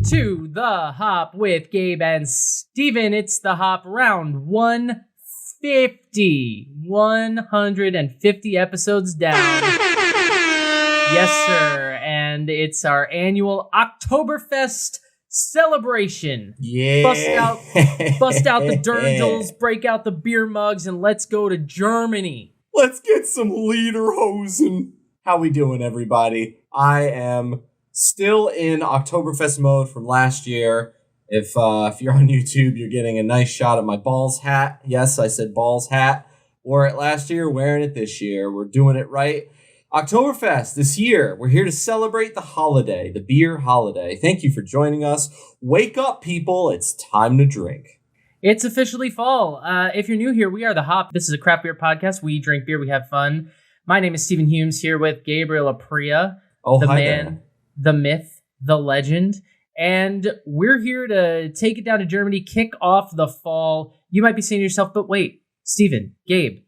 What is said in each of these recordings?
to The Hop with Gabe and Steven. It's The Hop round 150. 150 episodes down. Yes, sir. And it's our annual Oktoberfest celebration. Yeah. Bust out the dirndls, break out the beer mugs, and let's go to Germany. Let's get some lederhosen. How we doing, everybody? I am still in Oktoberfest mode from last year. If you're on YouTube, you're getting a nice shot of my balls hat. Yes, I said balls hat. Wore it last year, wearing it this year. We're doing it right. Oktoberfest this year. We're here to celebrate the holiday, the beer holiday. Thank you for joining us. Wake up, people. It's time to drink. It's officially fall. If you're new here, we are The Hop. This is a craft beer podcast. We drink beer, we have fun. My name is Stephen Humes, here with Gabriel Apria. Oh, the hi man, there. the myth, the legend. And we're here to take it down to Germany, kick off the fall. You might be saying to yourself, but wait, Stephen, Gabe,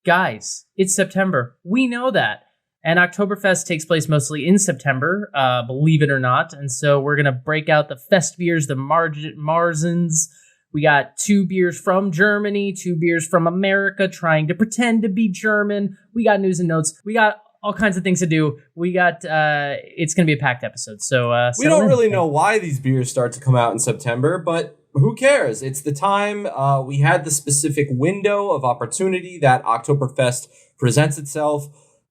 guys, it's September. We know that. And Oktoberfest takes place mostly in September, believe it or not. And so we're going to break out the Festbiers, the Marzens. We got 2 beers from Germany, 2 beers from America, trying to pretend to be German. We got news and notes. We got all kinds of things to do. We got, it's going to be a packed episode. So we don't really know why these beers start to come out in September, but who cares? It's the time. We had the specific window of opportunity that Oktoberfest presents itself,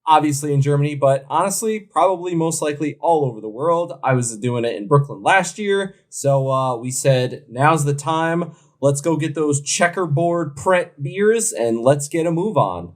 obviously in Germany, but honestly, probably most likely all over the world. I was doing it in Brooklyn last year, so we said, now's the time. Let's go get those checkerboard print beers, and let's get a move on.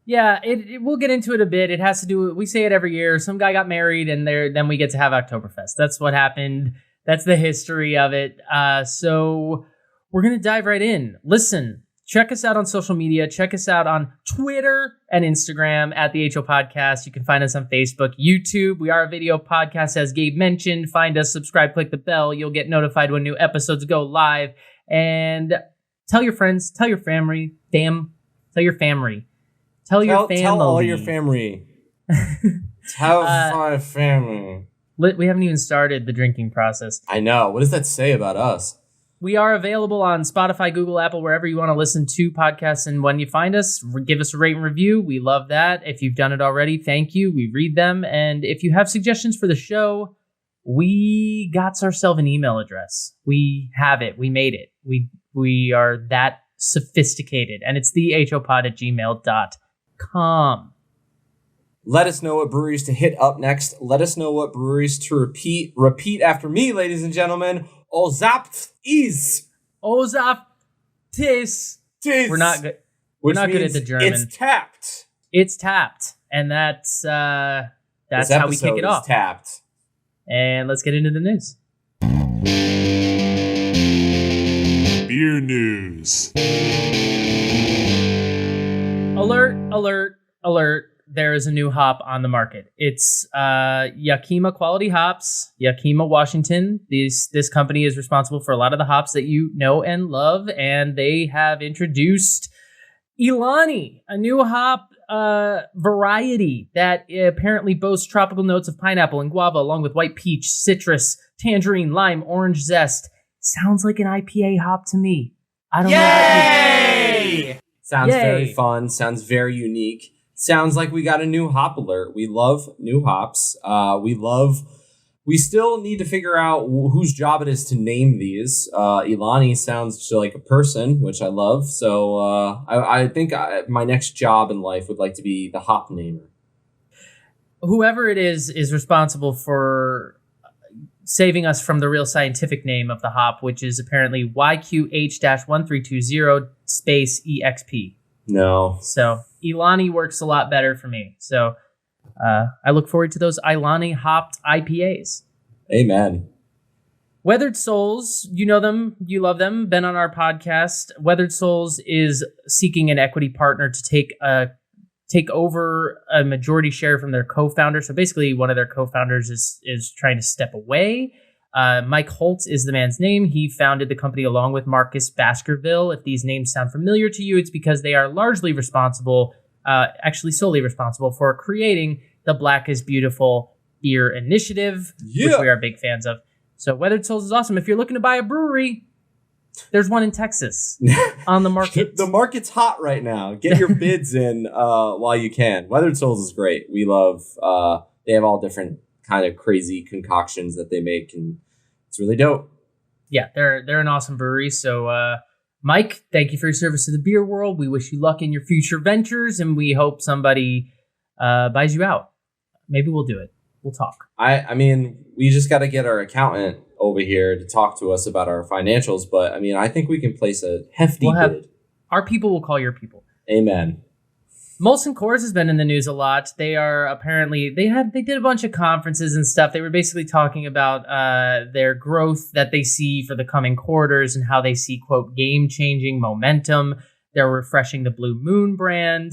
Yeah, we'll get into it a bit. It has to do, we say it every year. Some guy got married, and then we get to have Oktoberfest. That's what happened. That's the history of it. So we're going to dive right in. Listen, check us out on social media. Check us out on Twitter and Instagram at the HO Podcast. You can find us on Facebook, YouTube. We are a video podcast, as Gabe mentioned. Find us, subscribe, click the bell. You'll get notified when new episodes go live. And tell your friends, tell your family, tell your family. Tell all your family. Tell my family. We haven't even started the drinking process. I know. What does that say about us? We are available on Spotify, Google, Apple, wherever you want to listen to podcasts. And when you find us, give us a rate and review. We love that. If you've done it already, thank you. We read them. And if you have suggestions for the show, we got ourselves an email address. We have it. We made it. We are that sophisticated. And it's thehopod@gmail.com. Let us know what breweries to hit up next. Let us know what breweries to repeat. Repeat after me, ladies and gentlemen. Ozapt is. Ozapt is. We're not good. We're not good at the German. It's tapped. It's tapped. And that's how we kick it off. Tapped. And let's get into the news. Beer news. Alert, alert, alert. There is a new hop on the market. It's Yakima Quality Hops, Yakima, Washington. This company is responsible for a lot of the hops that you know and love, and they have introduced Ilani, a new hop variety that apparently boasts tropical notes of pineapple and guava, along with white peach, citrus, tangerine, lime, orange zest. Sounds like an IPA hop to me. I don't know about you. Sounds very fun. Sounds very unique. Sounds like we got a new hop alert. We love new hops. We still need to figure out whose job it is to name these. Ilani sounds like a person, which I love. So I think my next job in life would like to be the hop namer. Whoever it is responsible for saving us from the real scientific name of the hop, which is apparently YQH-1320 space EXP. No. So Ilani works a lot better for me. So I look forward to those Ilani hopped IPAs. Amen. Weathered Souls, you know them, you love them, been on our podcast. Weathered Souls is seeking an equity partner to take over a majority share from their co-founder. So basically one of their co-founders is trying to step away. Mike Holtz is the man's name. He founded the company along with Marcus Baskerville. If these names sound familiar to you, it's because they are largely responsible, actually solely responsible for creating the Black is Beautiful beer initiative, which we are big fans of. So Weathered Souls is awesome. If you're looking to buy a brewery, there's one in Texas on the market. The market's hot right now. Get your bids in while you can. Weathered Souls is great. We love. They have all different kind of crazy concoctions that they make, and it's really dope. Yeah, they're an awesome brewery. So, Mike, thank you for your service to the beer world. We wish you luck in your future ventures, and we hope somebody buys you out. Maybe we'll do it. We'll talk. I mean, we just got to get our accountant over here to talk to us about our financials, but I mean, I think we can place a hefty bid. Our people will call your people. Amen. Molson Coors has been in the news a lot. They are apparently they did a bunch of conferences and stuff. They were basically talking about their growth that they see for the coming quarters and how they see, quote, game-changing momentum. They're refreshing the Blue Moon brand,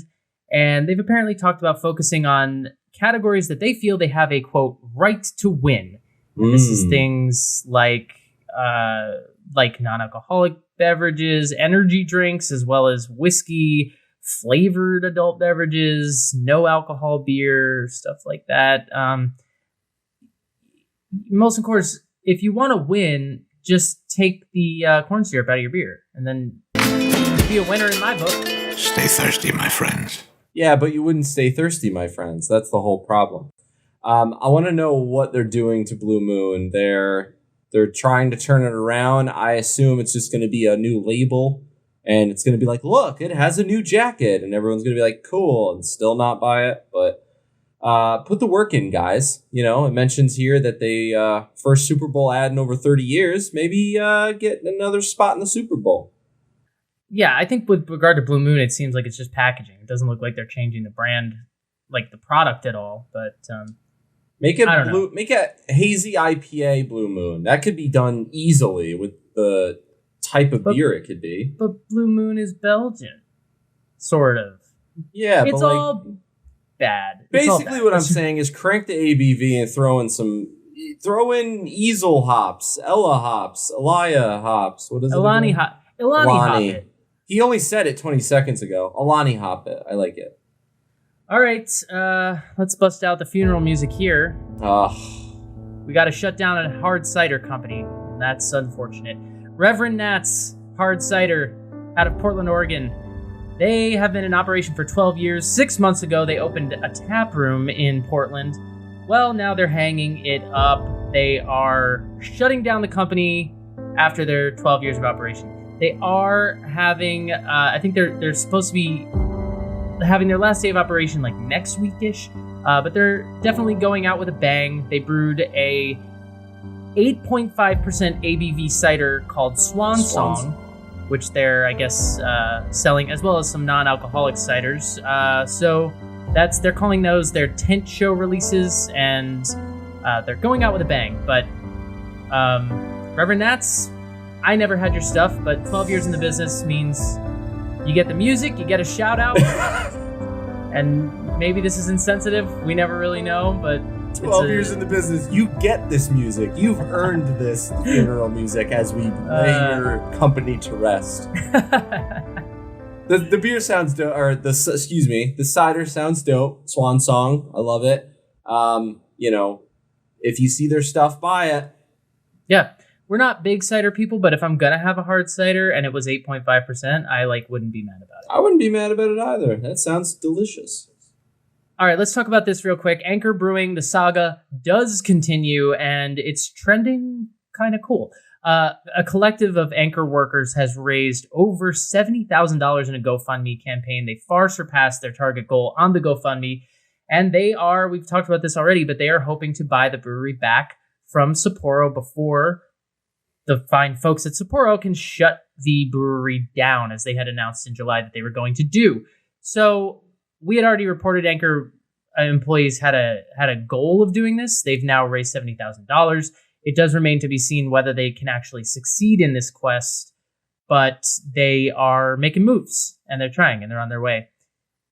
and they've apparently talked about focusing on categories that they feel they have a, quote, right to win. And this is things like non-alcoholic beverages, energy drinks, as well as whiskey, flavored adult beverages, no alcohol beer, stuff like that. Molson Coors, if you want to win, just take the corn syrup out of your beer, and then be a winner in my book. Stay thirsty, my friends. Yeah, but you wouldn't stay thirsty, my friends. That's the whole problem. I want to know what they're doing to Blue Moon. They're trying to turn it around. I assume it's just going to be a new label. And it's going to be like, look, it has a new jacket. And everyone's going to be like, cool, and still not buy it. But put the work in, guys. You know, it mentions here that they first Super Bowl ad in over 30 years. Maybe get another spot in the Super Bowl. Yeah, I think with regard to Blue Moon, it seems like it's just packaging. It doesn't look like they're changing the brand, like the product at all. But make a hazy IPA Blue Moon. That could be done easily with the type of beer it could be. But Blue Moon is Belgian, sort of. Yeah, it's all bad. Basically, what I'm saying is crank the ABV and throw in Easel hops, Ella hops, Elia hops. What is it? Ilani hop it. He only said it 20 seconds ago. Alani hop it. I like it. All right, let's bust out the funeral music here. We got to shut down a hard cider company. That's unfortunate. Reverend Nat's Hard Cider out of Portland, Oregon. They have been in operation for 12 years. 6 months ago, they opened a tap room in Portland. Well, now they're hanging it up. They are shutting down the company after their 12 years of operation. They are having, I think they're supposed to be having their last day of operation like next weekish, but they're definitely going out with a bang. They brewed a 8.5% ABV cider called Swan Song, which they're, I guess, selling, as well as some non-alcoholic ciders. So they're calling those their tent show releases, and they're going out with a bang. But Reverend Nats, I never had your stuff, but 12 years in the business means you get the music, you get a shout out, and maybe this is insensitive. We never really know, but 12 years in the business, you get this music. You've earned this funeral music as we lay your company to rest. The beer sounds dope, or the cider sounds dope. Swan Song, I love it. If you see their stuff, buy it. Yeah. We're not big cider people, but if I'm going to have a hard cider and it was 8.5%, I wouldn't be mad about it. I wouldn't be mad about it either. That sounds delicious. All right, let's talk about this real quick. Anchor Brewing, the saga does continue, and it's trending kind of cool. A collective of Anchor workers has raised over $70,000 in a GoFundMe campaign. They far surpassed their target goal on the GoFundMe, and we've talked about this already, but they are hoping to buy the brewery back from Sapporo before the fine folks at Sapporo can shut the brewery down, as they had announced in July that they were going to do. So we had already reported Anchor employees had a goal of doing this. They've now raised $70,000. It does remain to be seen whether they can actually succeed in this quest, but they are making moves, and they're trying, and they're on their way.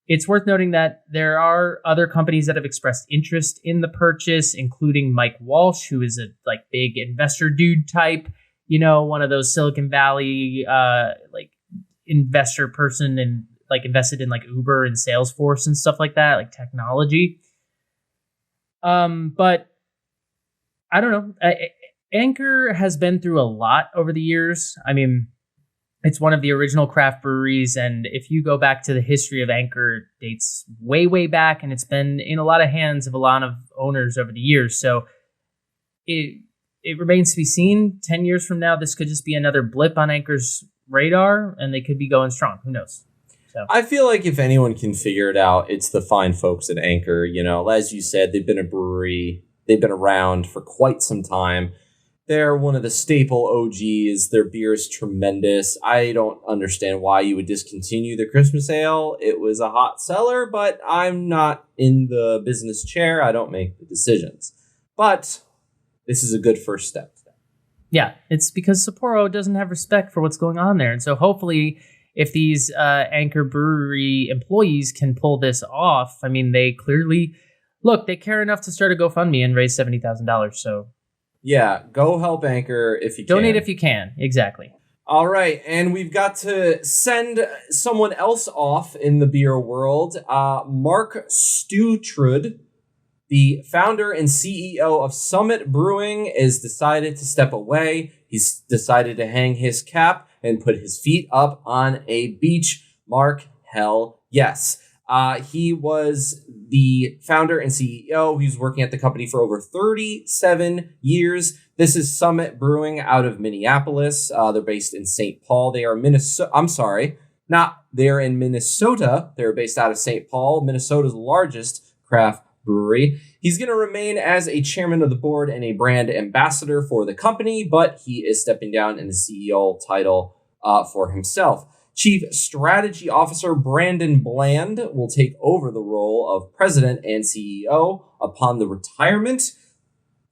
It's worth noting that there are other companies that have expressed interest in the purchase, including Mike Walsh, who is a big investor dude type, one of those Silicon Valley investor person, and invested in Uber and Salesforce and stuff like that, like technology. But I don't know. Anchor has been through a lot over the years. I mean, it's one of the original craft breweries, and if you go back to the history of Anchor, it dates way, way back, and it's been in a lot of hands of a lot of owners over the years. So it remains to be seen. 10 years from now, this could just be another blip on Anchor's radar, and they could be going strong. Who knows? So I feel like if anyone can figure it out, it's the fine folks at Anchor. You know, as you said, they've been a brewery. They've been around for quite some time. They're one of the staple OGs. Their beer is tremendous. I don't understand why you would discontinue the Christmas Ale. It was a hot seller, but I'm not in the business chair. I don't make the decisions. But this is a good first step. yeah, it's because Sapporo doesn't have respect for what's going on there. And so hopefully if these Anchor Brewery employees can pull this off, I mean, they clearly, look, they care enough to start a GoFundMe and raise $70,000. So Yeah, go help Anchor if you can. donate if you can. Exactly. All right, and we've got to send someone else off in the beer world. Mark Stutrud, the founder and CEO of Summit Brewing, is decided to step away. He's decided to hang his cap and put his feet up on a beach. Mark, hell yes. He was the founder and CEO. He was working at the company for over 37 years. This is Summit Brewing out of Minneapolis. They're based in St. Paul. They are they're in Minnesota. They're based out of St. Paul, Minnesota's largest craft brewery. He's going to remain as a chairman of the board and a brand ambassador for the company, but he is stepping down in the CEO title for himself. Chief Strategy Officer Brandon Bland will take over the role of president and CEO upon the retirement.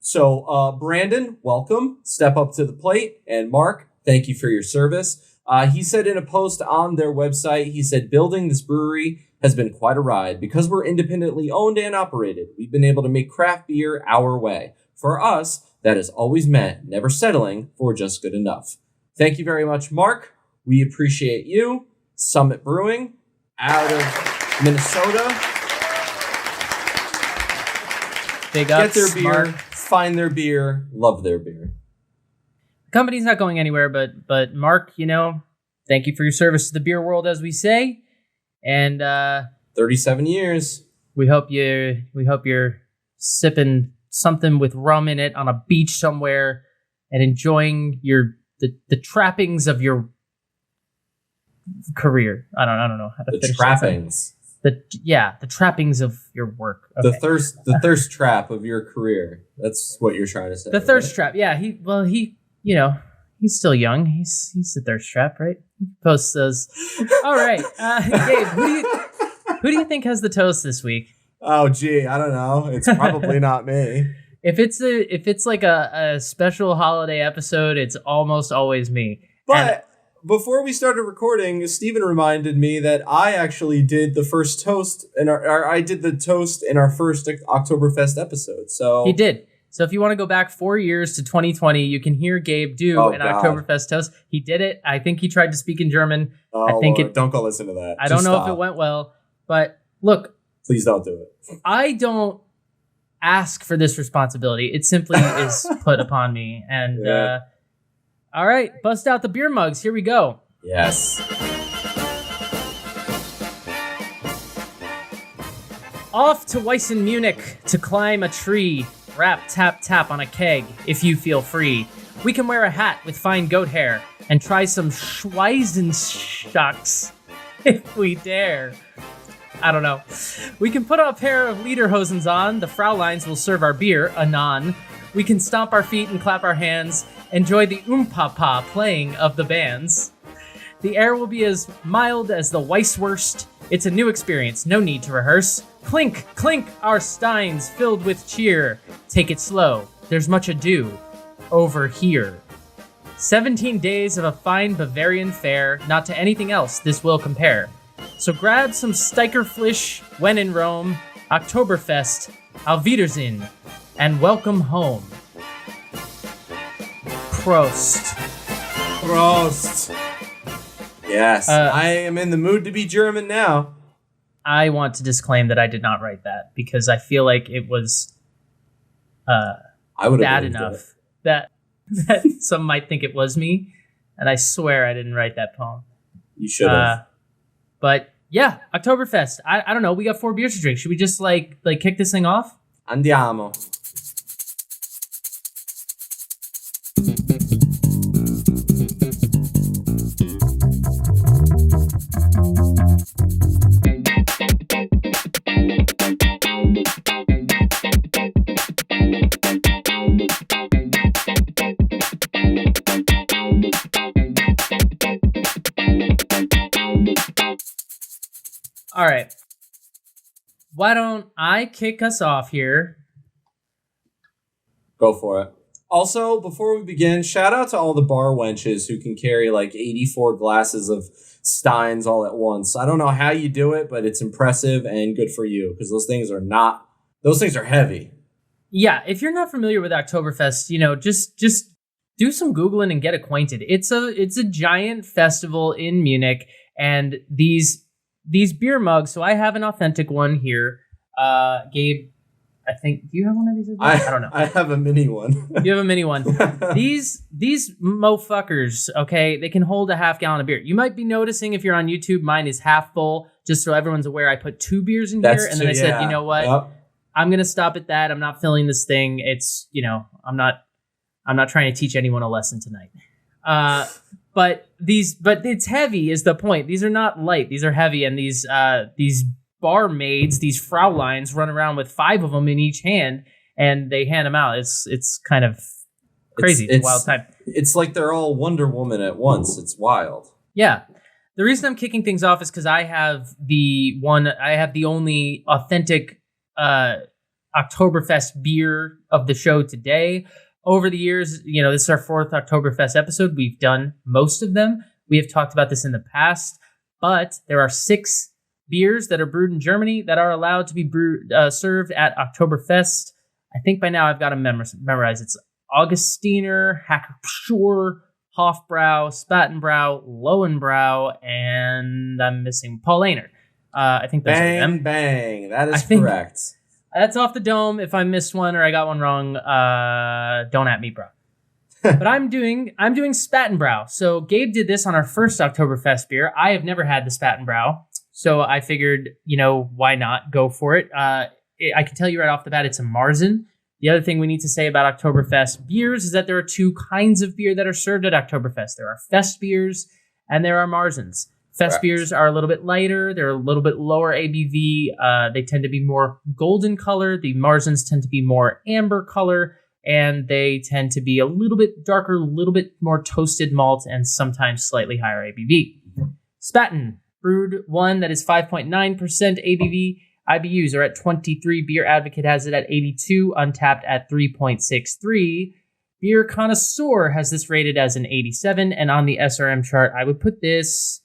So, Brandon, welcome. Step up to the plate. And Mark, thank you for your service. He said in a post on their website, he said, building this brewery has been quite a ride. Because we're independently owned and operated, we've been able to make craft beer our way. For us, that has always meant never settling for just good enough. Thank you very much, Mark. We appreciate you. Summit Brewing out of Minnesota. Big ups, Get their beer, Mark. find their beer, love their beer. The company's not going anywhere, but Mark, thank you for your service to the beer world, as we say. And 37 years. we hope you're sipping something with rum in it on a beach somewhere and enjoying the trappings of your career. I don't know how to finish trappings. The trappings of your work. Okay. The thirst trap of your career. That's what you're trying to say. The thirst trap. Yeah, he's still young. He's the thirst trap, right? He posts those. All right, Gabe, who do you think has the toast this week? Oh, gee, I don't know. It's probably not me. If it's like a special holiday episode, it's almost always me. But before we started recording, Steven reminded me that I actually did the first toast I did the toast in our first Oktoberfest episode. So he did. So if you want to go back 4 years to 2020, you can hear Gabe do an Oktoberfest toast. He did it. I think he tried to speak in German. Oh, I think don't go listen to that. I don't know if it went well, but look. Please don't do it. I don't ask for this responsibility. It simply is put upon me. And all right, bust out the beer mugs. Here we go. Yes. Off to Weissen, Munich to climb a tree. Rap, tap, tap on a keg if you feel free. We can wear a hat with fine goat hair and try some Schweizenstocks if we dare. I don't know. We can put a pair of lederhosen on. The Fraulines will serve our beer anon. We can stomp our feet and clap our hands. Enjoy the papa playing of the bands. The air will be as mild as the Weisswurst. It's a new experience, no need to rehearse. Clink, clink, our steins filled with cheer. Take it slow, there's much ado over here. 17 days of a fine Bavarian fare, not to anything else this will compare. So grab some Steikerflisch when in Rome, Oktoberfest, Auf Wiedersehen, and welcome home. Prost. Prost. Yes, I am in the mood to be German now. I want to disclaim that I did not write that because I feel like it was bad enough that that some might think it was me, and I swear I didn't write that poem. You should have. But yeah, Oktoberfest. I don't know. We got 4 beers to drink. Should we just like kick this thing off? Andiamo. All right. Why don't I kick us off here? Go for it. Also, before we begin, shout out to all the bar wenches who can carry like 84 glasses of steins all at once. I don't know how you do it, but it's impressive and good for you because those things are heavy. Yeah, if you're not familiar with Oktoberfest, just do some Googling and get acquainted. It's a giant festival in Munich, and these beer mugs. So I have an authentic one here. Gabe, I think, do you have one of these as well? I don't know. I have a mini one. You have a mini one. These moffuckers, okay, they can hold a half gallon of beer. You might be noticing if you're on YouTube, mine is half full. Just so everyone's aware, I put 2 beers in here, and then I said, you know what? Yep. I'm gonna stop at that. I'm not filling this thing. It's, I'm not trying to teach anyone a lesson tonight. But it's heavy is the point. These are not light. These are heavy, and these barmaids, these Frauleins, run around with 5 of them in each hand, and they hand them out. It's kind of crazy. It's a wild time. It's like they're all Wonder Woman at once. It's wild. Yeah. The reason I'm kicking things off is because I have the only authentic Oktoberfest beer of the show today. Over the years, this is our 4th Oktoberfest episode. We've done most of them. We have talked about this in the past, but there are 6 beers that are brewed in Germany that are allowed to be served at Oktoberfest. I think by now I've got them memorized. It's Augustiner, Hacker-Pschorr, Hofbrau, Spatenbrau, Lowenbrau, and I'm missing Paulaner. I think those are them. Bang. That is correct. That's off the dome. If I missed one or I got one wrong, don't at me, bro. But I'm doing Spatenbrau. So Gabe did this on our first Oktoberfest beer. I have never had the Spatenbrau, so I figured, why not go for it? I can tell you right off the bat, it's a Marzen. The other thing we need to say about Oktoberfest beers is that there are 2 kinds of beer that are served at Oktoberfest. There are Festbiers and there are Marzens. Festbiers are a little bit lighter. They're a little bit lower ABV. They tend to be more golden color. The Marzens tend to be more amber color, and they tend to be a little bit darker, a little bit more toasted malt, and sometimes slightly higher ABV. Spaten, brewed one that is 5.9% ABV. IBUs are at 23. Beer Advocate has it at 82. Untapped at 3.63. Beer Connoisseur has this rated as an 87. And on the SRM chart, I would put this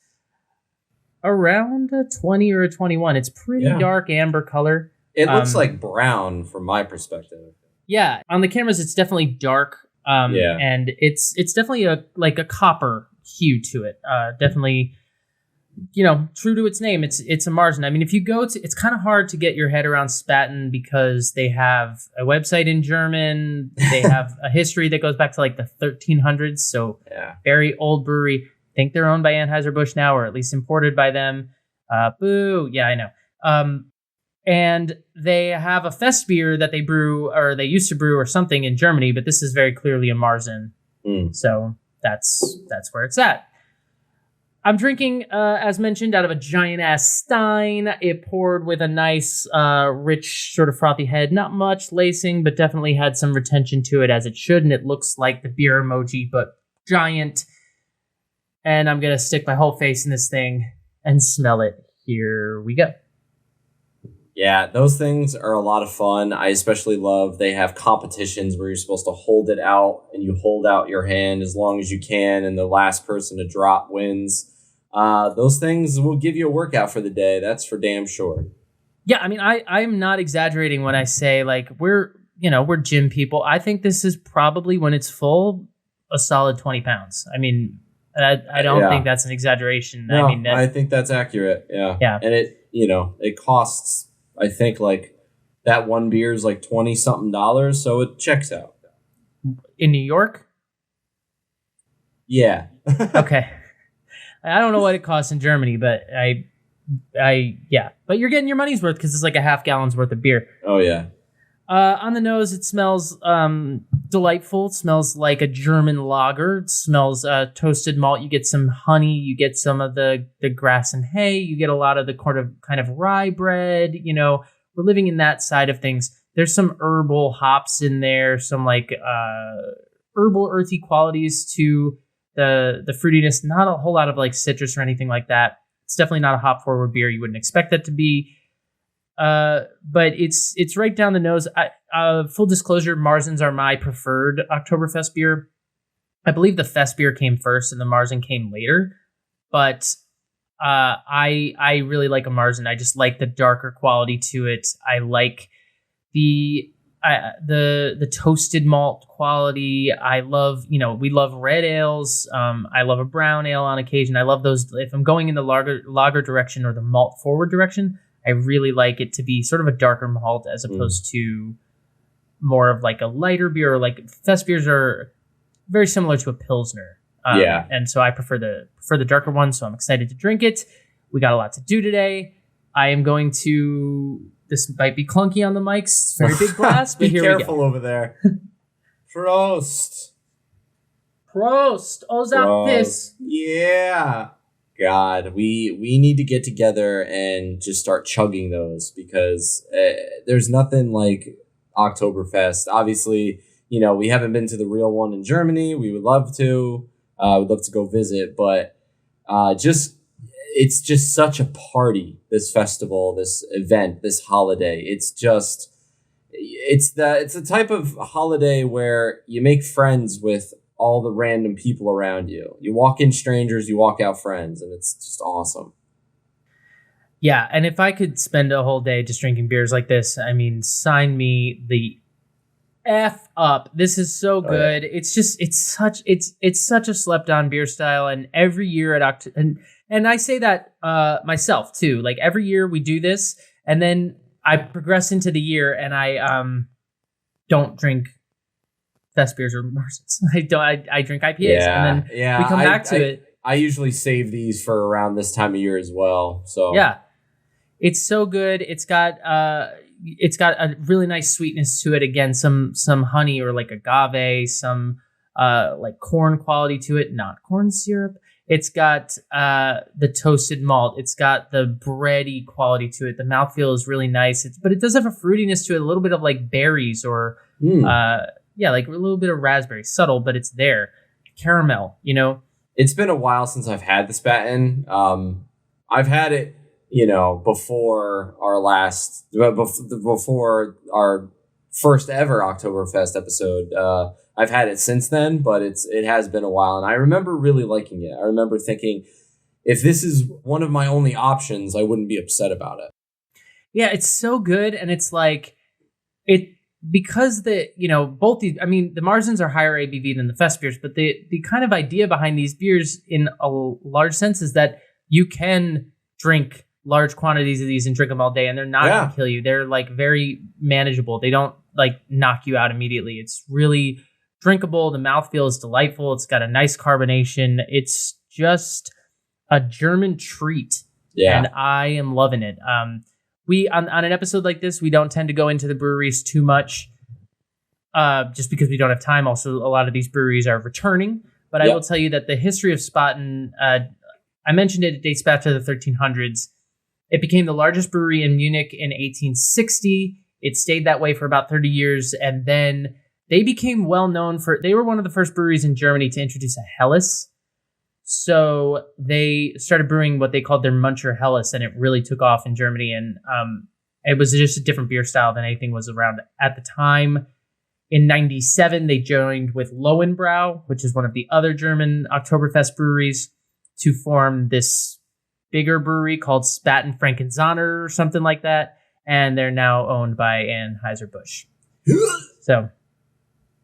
around a 20 or a 21. It's pretty dark amber color. It looks like brown from my perspective. Yeah, on the cameras, it's definitely dark. And it's definitely a copper hue to it. Definitely, true to its name. It's a Marzen. I mean, if you go to, it's kind of hard to get your head around Spaten because they have a website in German. They have a history that goes back to like the 1300s. So very old brewery. I think they're owned by Anheuser-Busch now, or at least imported by them. Boo. Yeah, I know. And they have a Festbier that they brew, or they used to brew or something in Germany, but this is very clearly a Marzen. So that's where it's at. I'm drinking, as mentioned, out of a giant-ass stein. It poured with a nice, rich, sort of frothy head. Not much lacing, but definitely had some retention to it, as it should, and it looks like the beer emoji, but giant. And I'm going to stick my whole face in this thing and smell it. Here we go. Yeah, those things are a lot of fun. I especially love they have competitions where you're supposed to hold it out and you hold out your hand as long as you can and the last person to drop wins. Those things will give you a workout for the day. That's for damn sure. Yeah, I mean, I'm not exaggerating when I say like we're gym people. I think this is probably when it's full, a solid 20 pounds. I mean, I don't think that's an exaggeration. No, I mean, I think that's accurate. Yeah. And it costs, I think, like that one beer is like $20 something, so it checks out. In New York? Yeah. Okay. I don't know what it costs in Germany, but yeah. But you're getting your money's worth because it's like a half gallon's worth of beer. Oh, yeah. On the nose, it smells delightful. It smells like a German lager. It smells toasted malt. You get some honey. You get some of the grass and hay. You get a lot of the kind of rye bread. You know, we're living in that side of things. There's some herbal hops in there. Some like herbal earthy qualities to the fruitiness. Not a whole lot of like citrus or anything like that. It's definitely not a hop forward beer. You wouldn't expect that to be. But it's right down the nose. Full disclosure, Marzens are my preferred Oktoberfest beer. I believe the Festbier came first and the Marzen came later. But I really like a Marzen. I just like the darker quality to it. I like the toasted malt quality. I love, we love red ales. I love a brown ale on occasion. I love those. If I'm going in the lager direction or the malt forward direction, I really like it to be sort of a darker malt as opposed to more of like a lighter beer. Or like fest beers are very similar to a Pilsner. And so I prefer the darker one. So I'm excited to drink it. We got a lot to do today. I am going to, this might be clunky on the mics. Very big blast, but here we go. Be careful over there. Prost. Prost. Ozapis. Yeah. God, we need to get together and just start chugging those because there's nothing like Oktoberfest. Obviously, we haven't been to the real one in Germany. We would love to. We'd love to go visit, but it's just such a party, this festival, this event, this holiday. It's the type of holiday where you make friends with all the random people around you. You walk in strangers, you walk out friends, and it's just awesome. Yeah, and if I could spend a whole day just drinking beers like this, I mean, sign me the F up. This is so good. Oh, yeah. It's such a slept on beer style, and every year at and I say that myself too. Like every year we do this, and then I progress into the year and I don't drink Fest beers or Marzens. I drink IPAs, and then we come back to it. I usually save these for around this time of year as well. So yeah, it's so good. It's got a really nice sweetness to it. Again, some honey or like agave, some like corn quality to it, not corn syrup. It's got the toasted malt. It's got the bready quality to it. The mouthfeel is really nice. But it does have a fruitiness to it, a little bit of like berries or like a little bit of raspberry. Subtle, but it's there. Caramel, It's been a while since I've had the Spaten. I've had it, before our first ever Oktoberfest episode. I've had it since then, but it has been a while, and I remember really liking it. I remember thinking, if this is one of my only options, I wouldn't be upset about it. Yeah, it's so good, and it's like it. Because both these, I mean, the Marzens are higher ABV than the Fest beers, but the kind of idea behind these beers in a large sense is that you can drink large quantities of these and drink them all day and they're not going to kill you. They're like very manageable. They don't like knock you out immediately. It's really drinkable. The mouthfeel is delightful. It's got a nice carbonation. It's just a German treat. Yeah. And I am loving it. We on an episode like this, we don't tend to go into the breweries too much, just because we don't have time. Also, a lot of these breweries are returning. But I will tell you that the history of Spaten, I mentioned it dates back to the 1300s. It became the largest brewery in Munich in 1860. It stayed that way for about 30 years, and then they became well known for. They were one of the first breweries in Germany to introduce a Helles. So they started brewing what they called their Muncher Helles, and it really took off in Germany. And it was just a different beer style than anything was around at the time. In 97, they joined with Lowenbrau, which is one of the other German Oktoberfest breweries, to form this bigger brewery called Spaten Frankenzahner or something like that. And they're now owned by Anheuser-Busch. So,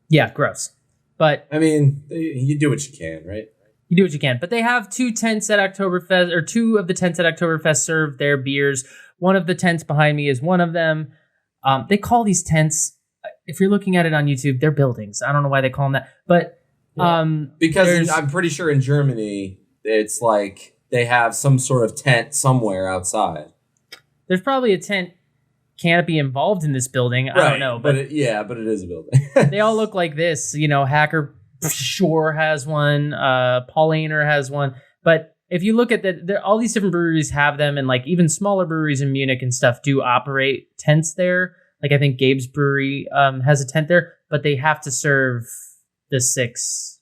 yeah, gross. But I mean, you do what you can, right? You do what you can. But they have two tents at Oktoberfest, or two of the tents at Oktoberfest serve their beers. One of the tents behind me is one of them. They call these tents, if you're looking at it on YouTube, they're buildings. I don't know why they call them that. But Because I'm pretty sure in Germany, it's like they have some sort of tent somewhere outside. There's probably a tent canopy involved in this building. Right, I don't know. But it is a building. They all look like this. Hacker Shore has one. Paulaner has one. But if you look at all these different breweries have them, and like even smaller breweries in Munich and stuff do operate tents there. Like I think Gabe's brewery has a tent there, but they have to serve the 6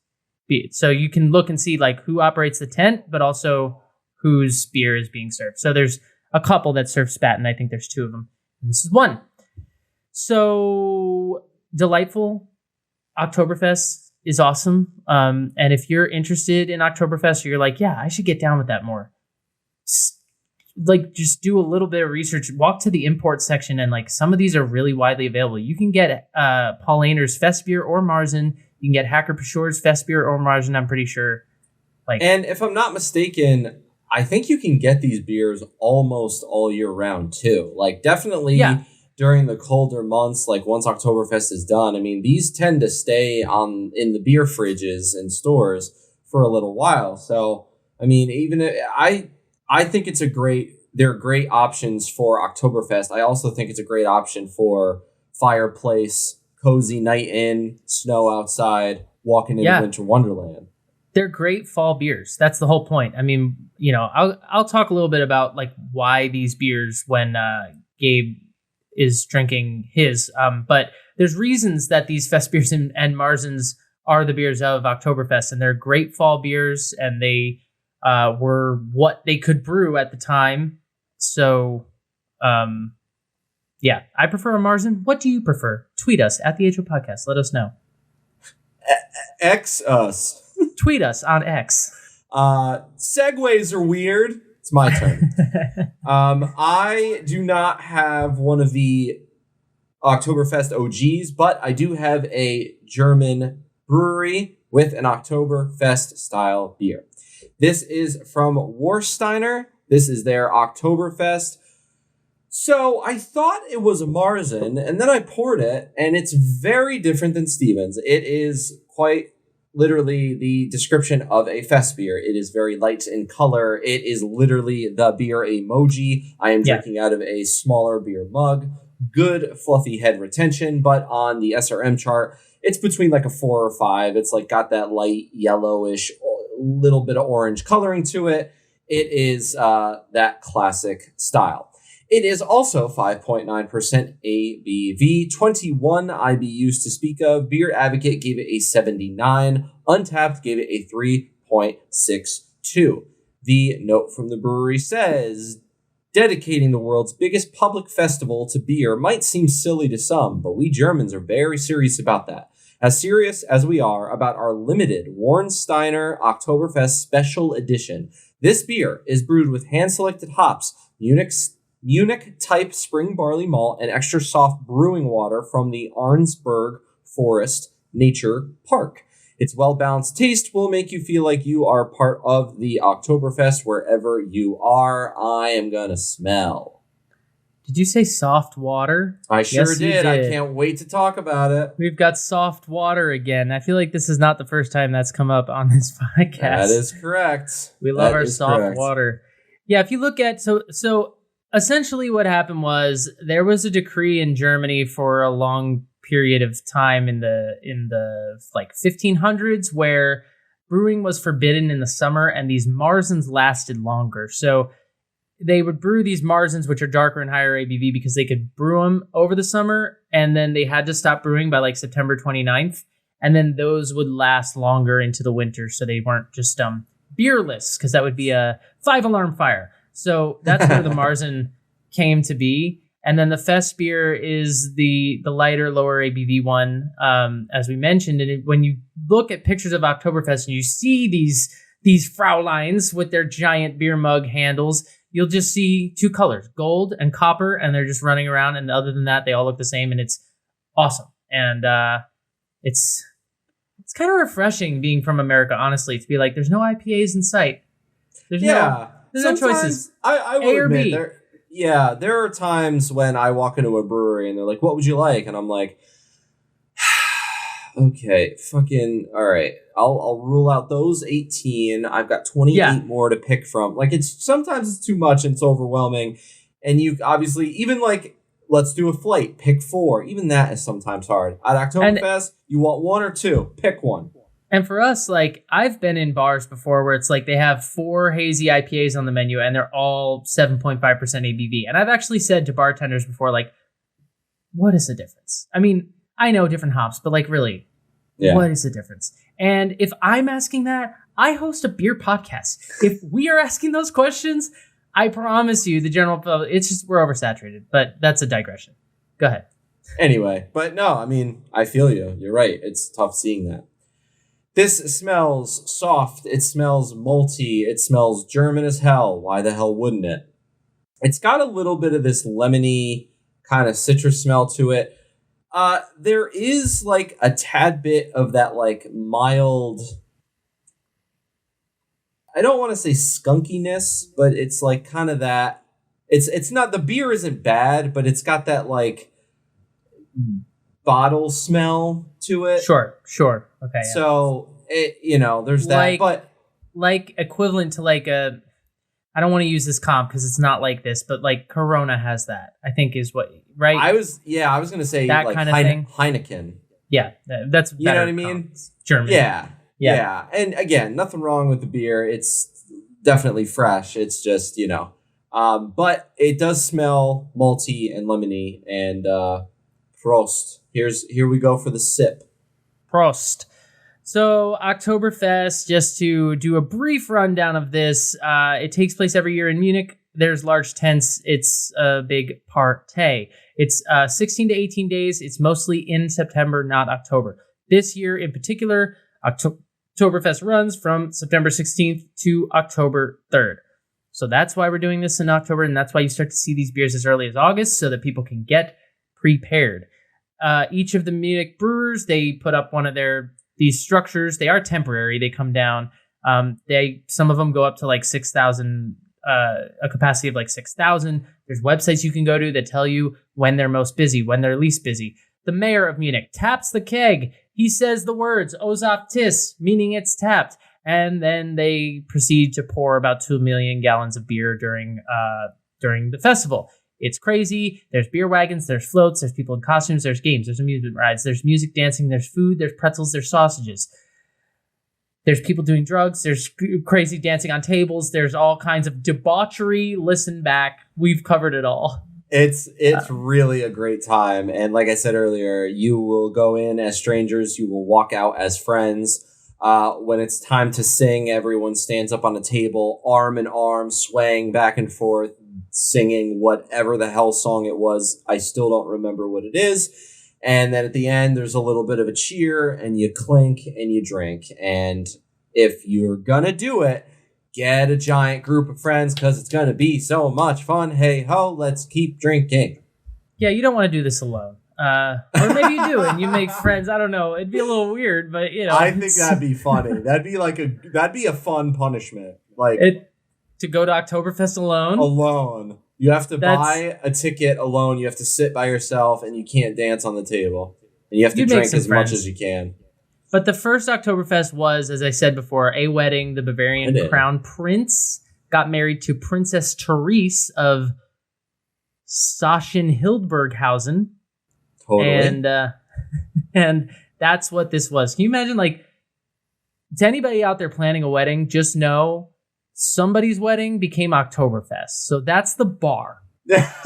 beer. So you can look and see like who operates the tent, but also whose beer is being served. So there's a couple that serve Spaten. I think there's 2 of them. And this is one. So delightful. Oktoberfest is awesome. And if you're interested in Oktoberfest, or you're like, yeah, I should get down with that more. Just do a little bit of research. Walk to the import section, and like some of these are really widely available. You can get Paulaner's Festbier or Marzen. You can get Hacker Peshor's Festbier or Marzen. I'm pretty sure. And if I'm not mistaken, I think you can get these beers almost all year round too. Like definitely during the colder months, like once Oktoberfest is done. I mean, these tend to stay in the beer fridges and stores for a little while. So I mean, I think they're great options for Oktoberfest. I also think it's a great option for fireplace, cozy night in, snow outside, walking into winter wonderland. They're great fall beers. That's the whole point. I mean, I'll talk a little bit about like why these beers when Gabe is drinking his. But there's reasons that these Festbiers and Marzens are the beers of Oktoberfest, and they're great fall beers, and they were what they could brew at the time. So, I prefer a Marzen. What do you prefer? Tweet us at the HO Podcast. Let us know. X us. Tweet us on X. Segues are weird. It's my turn. I do not have one of the Oktoberfest OGs, but I do have a German brewery with an Oktoberfest style beer. This is from Warsteiner. This is their Oktoberfest. So I thought it was a Marzen, and then I poured it, and it's very different than Stevens. It is quite literally the description of a Festbier. It is very light in color. It is literally the beer emoji. I am drinking out of a smaller beer mug. Good fluffy head retention, but on the SRM chart, it's between like a 4 or 5. It's like got that light yellowish, little bit of orange coloring to it. It is that classic style. It is also 5.9% ABV, 21 IBUs to speak of. Beer Advocate gave it a 79. Untapped gave it a 3.62. The note from the brewery says, dedicating the world's biggest public festival to beer might seem silly to some, but we Germans are very serious about that. As serious as we are about our limited Warsteiner Oktoberfest Special Edition. This beer is brewed with hand-selected hops, Munich-type spring barley malt, and extra soft brewing water from the Arnsberg Forest Nature Park. Its well-balanced taste will make you feel like you are part of the Oktoberfest wherever you are. I am gonna smell. Did you say soft water? I sure did. I can't wait to talk about it. We've got soft water again. I feel like this is not the first time that's come up on this podcast. That is correct. We love our soft water. Yeah, if you look at so essentially what happened was there was a decree in Germany for a long period of time in the like 1500s where brewing was forbidden in the summer, and these Marzens lasted longer. So they would brew these Marzens, which are darker and higher ABV, because they could brew them over the summer, and then they had to stop brewing by like September 29th. And then those would last longer into the winter, so they weren't just beerless, because that would be a 5-alarm fire. So that's where the Marzen came to be. And then the Festbier is the lighter, lower ABV one, as we mentioned. And when you look at pictures of Oktoberfest and you see these Frauleins with their giant beer mug handles, you'll just see 2 colors, gold and copper, and they're just running around. And other than that, they all look the same, and it's awesome. And it's kind of refreshing being from America, honestly, to be like, there's no IPAs in sight. There's no choices. I will admit, there are times when I walk into a brewery and they're like, what would you like? And I'm like, Okay, fucking all right. I'll rule out those 18. I've got 28 more to pick from. Like it's sometimes it's too much and it's overwhelming. And you obviously even like let's do a flight, pick 4. Even that is sometimes hard. At Oktoberfest, you want 1 or 2, pick one. And for us, like I've been in bars before where it's like they have 4 hazy IPAs on the menu and they're all 7.5% ABV. And I've actually said to bartenders before, like, what is the difference? I mean, I know different hops, but like really, what is the difference? And if I'm asking that, I host a beer podcast. If we are asking those questions, I promise you the general public, it's just we're oversaturated, but that's a digression. Go ahead. Anyway, but no, I mean, I feel you. You're right. It's tough seeing that. This smells soft. It smells malty. It smells German as hell. Why the hell wouldn't it? It's got a little bit of this lemony kind of citrus smell to it. There is like a tad bit of that like mild, I don't want to say skunkiness, but it's like kind of that. It's not, the beer isn't bad, but it's got that like bottle smell to it. Sure. Okay. Yeah. So there's that, like, but like equivalent to like a, I don't want to use this comp because it's not like this, but like Corona has that, I think is what, right? I was going to say that like kind of thing. Heineken. Yeah. That's better. You know what I mean? German. Yeah. And again, nothing wrong with the beer. It's definitely fresh. It's just, but it does smell malty and lemony and, Prost. Here we go for the sip. Prost. So Oktoberfest, just to do a brief rundown of this, it takes place every year in Munich. There's large tents. It's a big party. It's 16 to 18 days. It's mostly in September, not October. This year in particular, Oktoberfest runs from September 16th to October 3rd. So that's why we're doing this in October, and that's why you start to see these beers as early as August so that people can get prepared. Each of the Munich brewers, they put up one of these structures. They are temporary. They come down. Some of them go up to like 6,000, a capacity of like 6,000. There's websites you can go to that tell you when they're most busy, when they're least busy. The mayor of Munich taps the keg. He says the words "Osaf tis," meaning it's tapped, and then they proceed to pour about 2 million gallons of beer during the festival. It's crazy. There's beer wagons, there's floats, there's people in costumes, there's games, there's amusement rides, there's music, dancing, there's food, there's pretzels, there's sausages. There's people doing drugs, there's crazy dancing on tables, there's all kinds of debauchery. Listen back. We've covered it all. It's really a great time. And like I said earlier, you will go in as strangers, you will walk out as friends. When it's time to sing, everyone stands up on a table, arm in arm, swaying back and forth, singing whatever the hell song it was. I still don't remember what it is. And then at the end, there's a little bit of a cheer, and you clink and you drink. And if you're gonna do it, get a giant group of friends because it's gonna be so much fun. Hey ho, let's keep drinking. Yeah, you don't want to do this alone. Or maybe you do and you make friends. I don't know. It'd be a little weird, but I think that'd be funny. That'd be a fun punishment. Like to go to Oktoberfest alone. You have to buy a ticket alone. You have to sit by yourself and you can't dance on the table. And you have to drink as much as you can. But the first Oktoberfest was, as I said before, a wedding. The Bavarian crown prince got married to Princess Therese of Sachsen-Hildburghausen. Totally. And that's what this was. Can you imagine, like, to anybody out there planning a wedding, just know somebody's wedding became Oktoberfest. So that's the bar.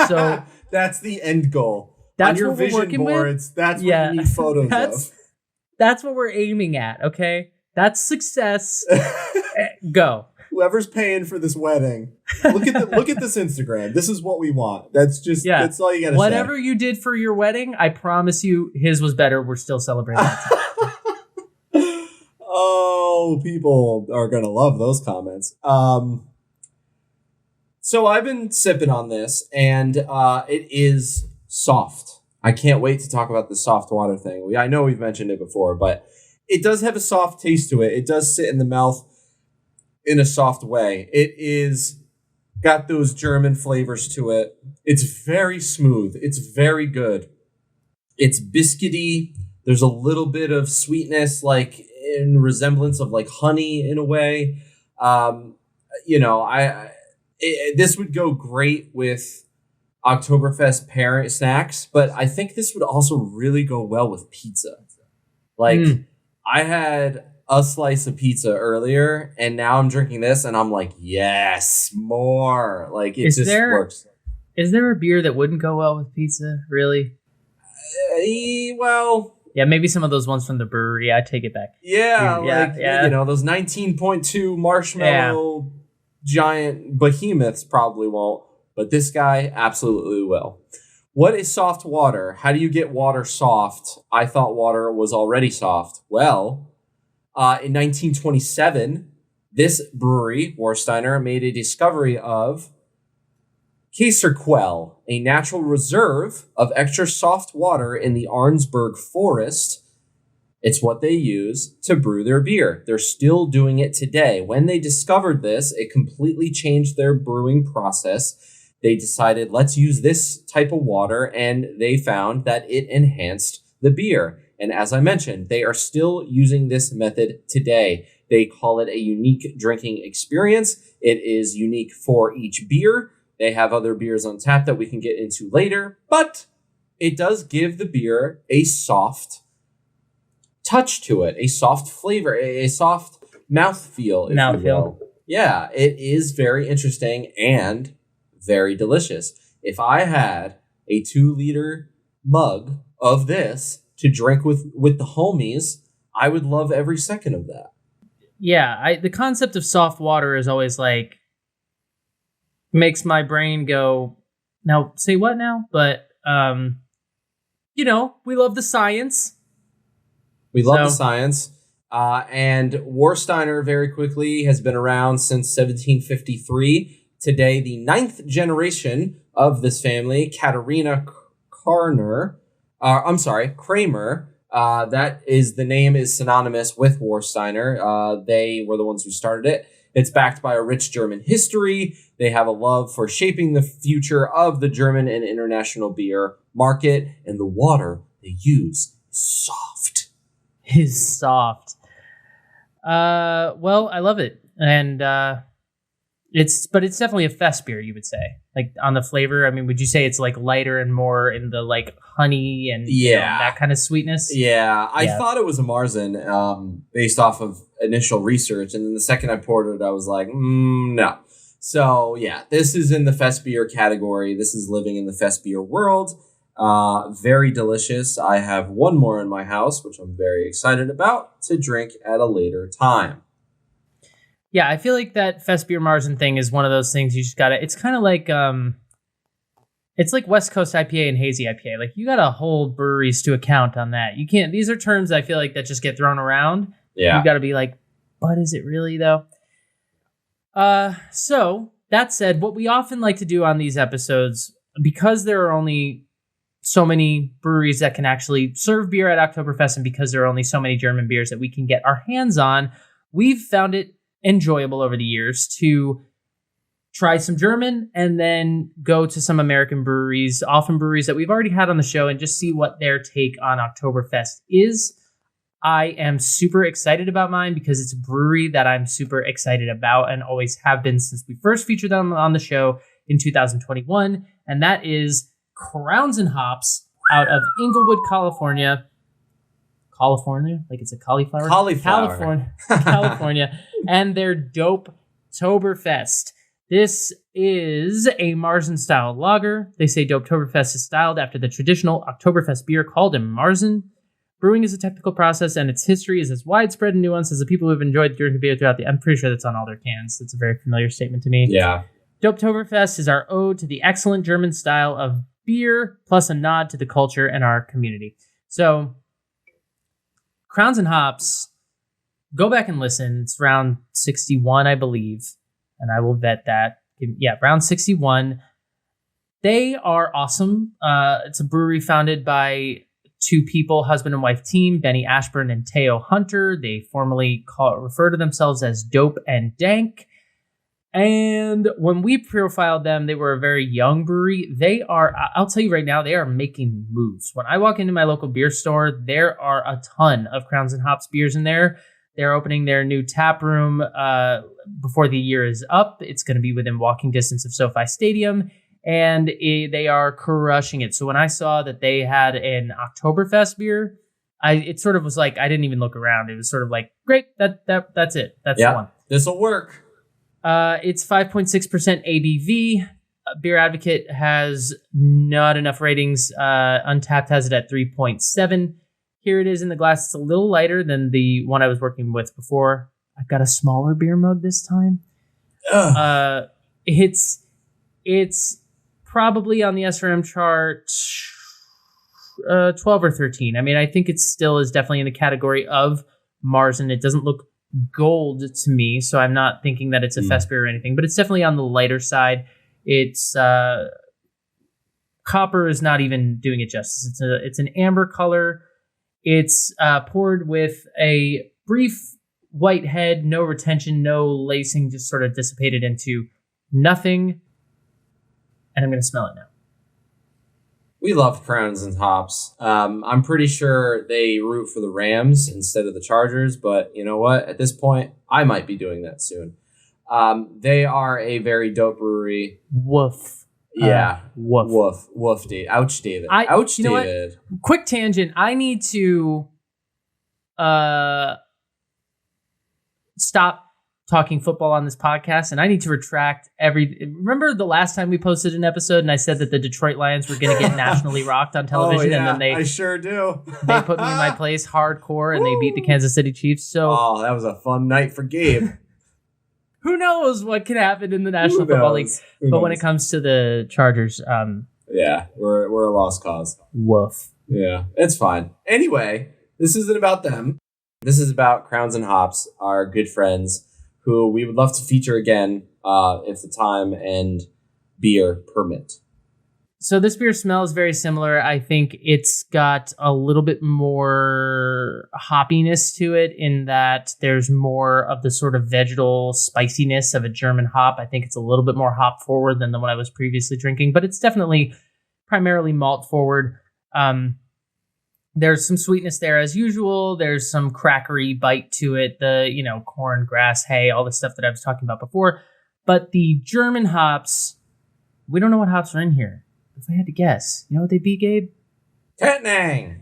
So that's the end goal. That's on your what we're vision working boards. with. That's what you need photos of. That's what we're aiming at, okay? That's success. Go. Whoever's paying for this wedding, look at this Instagram. This is what we want. That's all you gotta say. Whatever you did for your wedding, I promise you his was better. We're still celebrating that. Oh, people are gonna love those comments. So I've been sipping on this, and it is soft. I can't wait to talk about the soft water thing. I know we've mentioned it before, but it does have a soft taste to it. It does sit in the mouth in a soft way. It is got those German flavors to it. It's very smooth. It's very good. It's biscuity. There's a little bit of sweetness, like in resemblance of like honey in a way. This would go great with Oktoberfest parent snacks, but I think this would also really go well with pizza. Like, I had a slice of pizza earlier, and now I'm drinking this, and I'm like, yes, more. Like, it works. Is there a beer that wouldn't go well with pizza, really? Well... Yeah, maybe some of those ones from the brewery. I take it back. Yeah, those 19.2 marshmallow giant behemoths probably won't, but this guy absolutely will. What is soft water? How do you get water soft? I thought water was already soft. Well, in 1927, this brewery, Warsteiner, made a discovery of Kaiserquell, a natural reserve of extra soft water in the Arnsberg forest. It's what they use to brew their beer. They're still doing it today. When they discovered this, it completely changed their brewing process. They decided, let's use this type of water, and they found that it enhanced the beer. And as I mentioned, they are still using this method today. They call it a unique drinking experience. It is unique for each beer. They have other beers on tap that we can get into later, but it does give the beer a soft touch to it, a soft flavor, a soft mouthfeel, if you will. Yeah, it is very interesting and very delicious. If I had a 2-liter mug of this to drink with the homies, I would love every second of that. Yeah, the concept of soft water is always like, makes my brain go, now say what now? But we love the science. We love the science. And Warsteiner, very quickly, has been around since 1753. Today, the 9th generation of this family, Katerina Kramer. The name is synonymous with Warsteiner. They were the ones who started it. It's backed by a rich German history. They have a love for shaping the future of the German and international beer market, and the water they use is soft. Well, I love it. And it's definitely a fest beer, you would say. Like, on the flavor, I mean, would you say it's like lighter and more in the like honey and that kind of sweetness? Yeah, I thought it was a Marzen based off of initial research, and then the second I poured it, I was like, no. So yeah, this is in the fest beer category. This is living in the fest beer world. Very delicious. I have one more in my house, which I'm very excited about to drink at a later time. Yeah, I feel like that Festbier Marzen thing is one of those things you just gotta, it's kind of like, it's like West Coast IPA and hazy IPA. Like, you gotta hold breweries to account on that. You can't, these are terms I feel like that just get thrown around. Yeah. You gotta be like, but is it really though? So that said, what we often like to do on these episodes, because there are only so many breweries that can actually serve beer at Oktoberfest, and because there are only so many German beers that we can get our hands on, we've found it enjoyable over the years to try some German and then go to some American breweries, often breweries that we've already had on the show, and just see what their take on Oktoberfest is. I am super excited about mine because it's a brewery that I'm super excited about and always have been since we first featured them on the show in 2021, and that is Crowns and Hops out of Inglewood, California. California? Like it's a cauliflower? California. And their Döpetoberfest. This is a Marzen-style lager. They say Döpetoberfest is styled after the traditional Oktoberfest beer called a Marzen. Brewing is a technical process, and its history is as widespread and nuanced as the people who have enjoyed drinking beer throughout the... I'm pretty sure that's on all their cans. It's a very familiar statement to me. Yeah. Döpetoberfest is our ode to the excellent German style of beer, plus a nod to the culture and our community. So, Crowns and Hops, go back and listen. It's round 61, I believe, and I will vet that. Yeah, round 61. They are awesome. It's a brewery founded by two people, husband and wife team, Benny Ashburn and Teo Hunter. They formally refer to themselves as Dope and Dank. And when we profiled them, they were a very young brewery. I'll tell you right now, they are making moves. When I walk into my local beer store, there are a ton of Crowns and Hops beers in there. They're opening their new tap room before the year is up. It's going to be within walking distance of SoFi Stadium, and they are crushing it. So when I saw that they had an Oktoberfest beer, it sort of was like, I didn't even look around. It was sort of like, great, that's it. That's the one. This'll work. It's 5.6% ABV. Beer Advocate has not enough ratings. Untapped has it at 3.7. Here it is in the glass. It's a little lighter than the one I was working with before. I've got a smaller beer mug this time. It's probably on the SRM chart 12 or 13. I mean, I think it still is definitely in the category of Marzen. It doesn't look gold to me, so I'm not thinking that it's a Festbier or anything, but it's definitely on the lighter side. It's copper is not even doing it justice. It's an amber color. It's poured with a brief white head, no retention, no lacing, just sort of dissipated into nothing. And I'm going to smell it now. We love Crowns and Hops. I'm pretty sure they root for the Rams instead of the Chargers, but you know what? At this point, I might be doing that soon. They are a very dope brewery. Woof. Yeah. Woof. Woof, Dave. Ouch, David. Ouch, David. Quick tangent. I need to stop talking football on this podcast, and I need to retract remember the last time we posted an episode and I said that the Detroit Lions were going to get nationally rocked on television, and then I sure do. They put me in my place hardcore, and they beat the Kansas City Chiefs. So that was a fun night for Gabe. Who knows what can happen in the National Football League? But when it comes to the Chargers, yeah, we're a lost cause. Woof. Yeah, it's fine. Anyway, this isn't about them. This is about Crowns and Hops, our good friends, who we would love to feature again if the time and beer permit. So this beer smells very similar. I think it's got a little bit more hoppiness to it in that there's more of the sort of vegetal spiciness of a German hop. I think it's a little bit more hop forward than the one I was previously drinking, but it's definitely primarily malt forward. There's some sweetness there as usual. There's some crackery bite to it. The, corn, grass, hay, all the stuff that I was talking about before. But the German hops, we don't know what hops are in here. If I had to guess, you know what they'd be, Gabe? Tettnang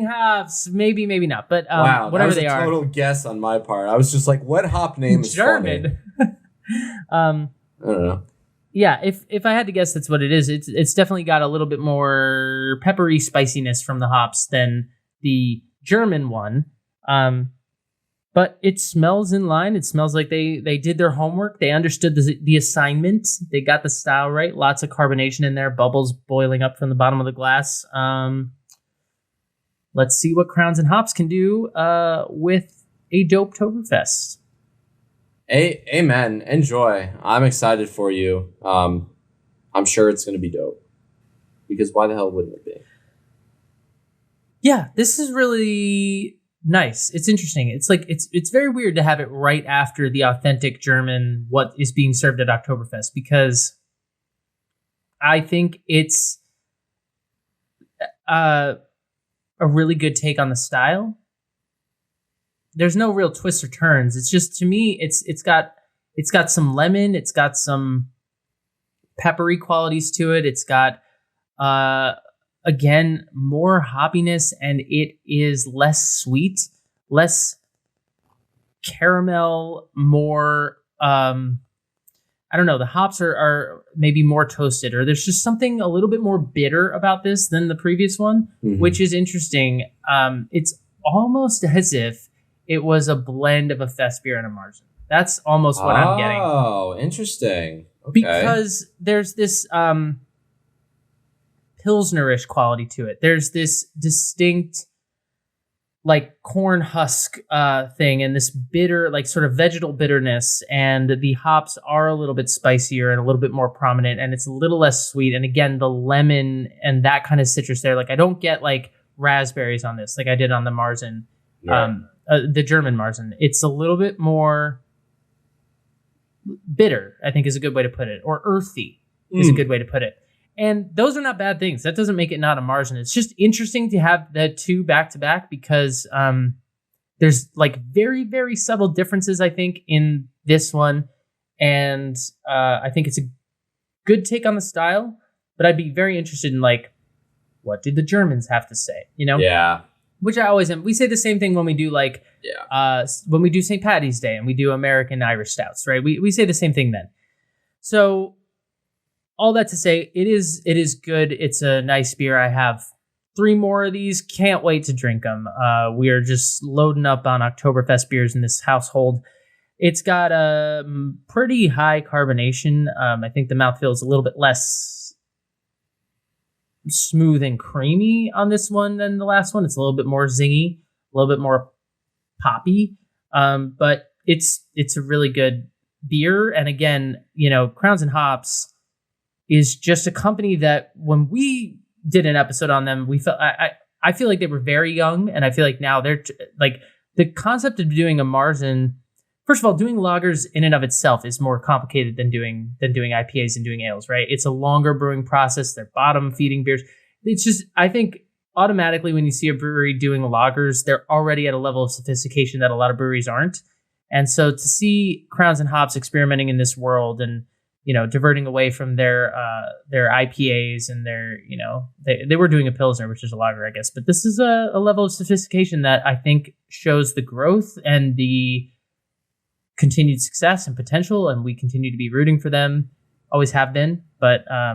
hops. Maybe not. But wow, whatever they are. That was a total guess on my part. I was just like, what hop name is German? I don't know. Yeah, if I had to guess, that's what it is. It's definitely got a little bit more peppery spiciness from the hops than the German one. But it smells in line. It smells like they did their homework. They understood the assignment. They got the style right. Lots of carbonation in there. Bubbles boiling up from the bottom of the glass. Let's see what Crowns and Hops can do with a döpetoberfest. Amen. Enjoy. I'm excited for you. I'm sure it's going to be dope. Because why the hell wouldn't it be? Yeah, this is really nice. It's interesting. It's like it's very weird to have it right after the authentic German what is being served at Oktoberfest, because I think it's a really good take on the style. There's no real twists or turns. It's just, to me, it's got some lemon, it's got some peppery qualities to it. It's got again, more hoppiness, and it is less sweet, less caramel, more, I don't know, the hops are maybe more toasted, or there's just something a little bit more bitter about this than the previous one, which is interesting. It's almost as if it was a blend of a Festbier and a Marzen. That's almost what I'm getting. Oh, interesting. Okay. Because there's this Pilsnerish quality to it. There's this distinct like corn husk thing, and this bitter, like sort of vegetal bitterness, and the hops are a little bit spicier and a little bit more prominent, and it's a little less sweet. And again, the lemon and that kind of citrus there. Like I don't get like raspberries on this like I did on the Marzen, the German Marzen. It's a little bit more bitter, I think is a good way to put it, or earthy is a good way to put it. And those are not bad things. That doesn't make it not a Marzen. It's just interesting to have the two back to back because there's like very, very subtle differences, I think, in this one. And I think it's a good take on the style, but I'd be very interested in like, what did the Germans have to say? You know? Yeah. Which I always am. We say the same thing when we do like, when we do St. Paddy's Day and we do American Irish Stouts, right? We say the same thing then. So all that to say, it is good. It's a nice beer. I have 3 more of these. Can't wait to drink them. We are just loading up on Oktoberfest beers in this household. It's got a pretty high carbonation. I think the mouthfeel is a little bit less smooth and creamy on this one than the last one. It's a little bit more zingy, a little bit more poppy. But it's a really good beer. And again, Crowns and Hops is just a company that when we did an episode on them, we felt I feel like they were very young, and I feel like now they're like the concept of doing a Marzen. First of all, doing lagers in and of itself is more complicated than doing IPAs and doing ales, right? It's a longer brewing process. They're bottom feeding beers. It's just, I think automatically when you see a brewery doing lagers, they're already at a level of sophistication that a lot of breweries aren't. And so to see Crowns and Hops experimenting in this world and diverting away from their IPAs and their, they were doing a Pilsner, which is a lager, I guess. But this is a level of sophistication that I think shows the growth and the continued success and potential. And we continue to be rooting for them. Always have been. But I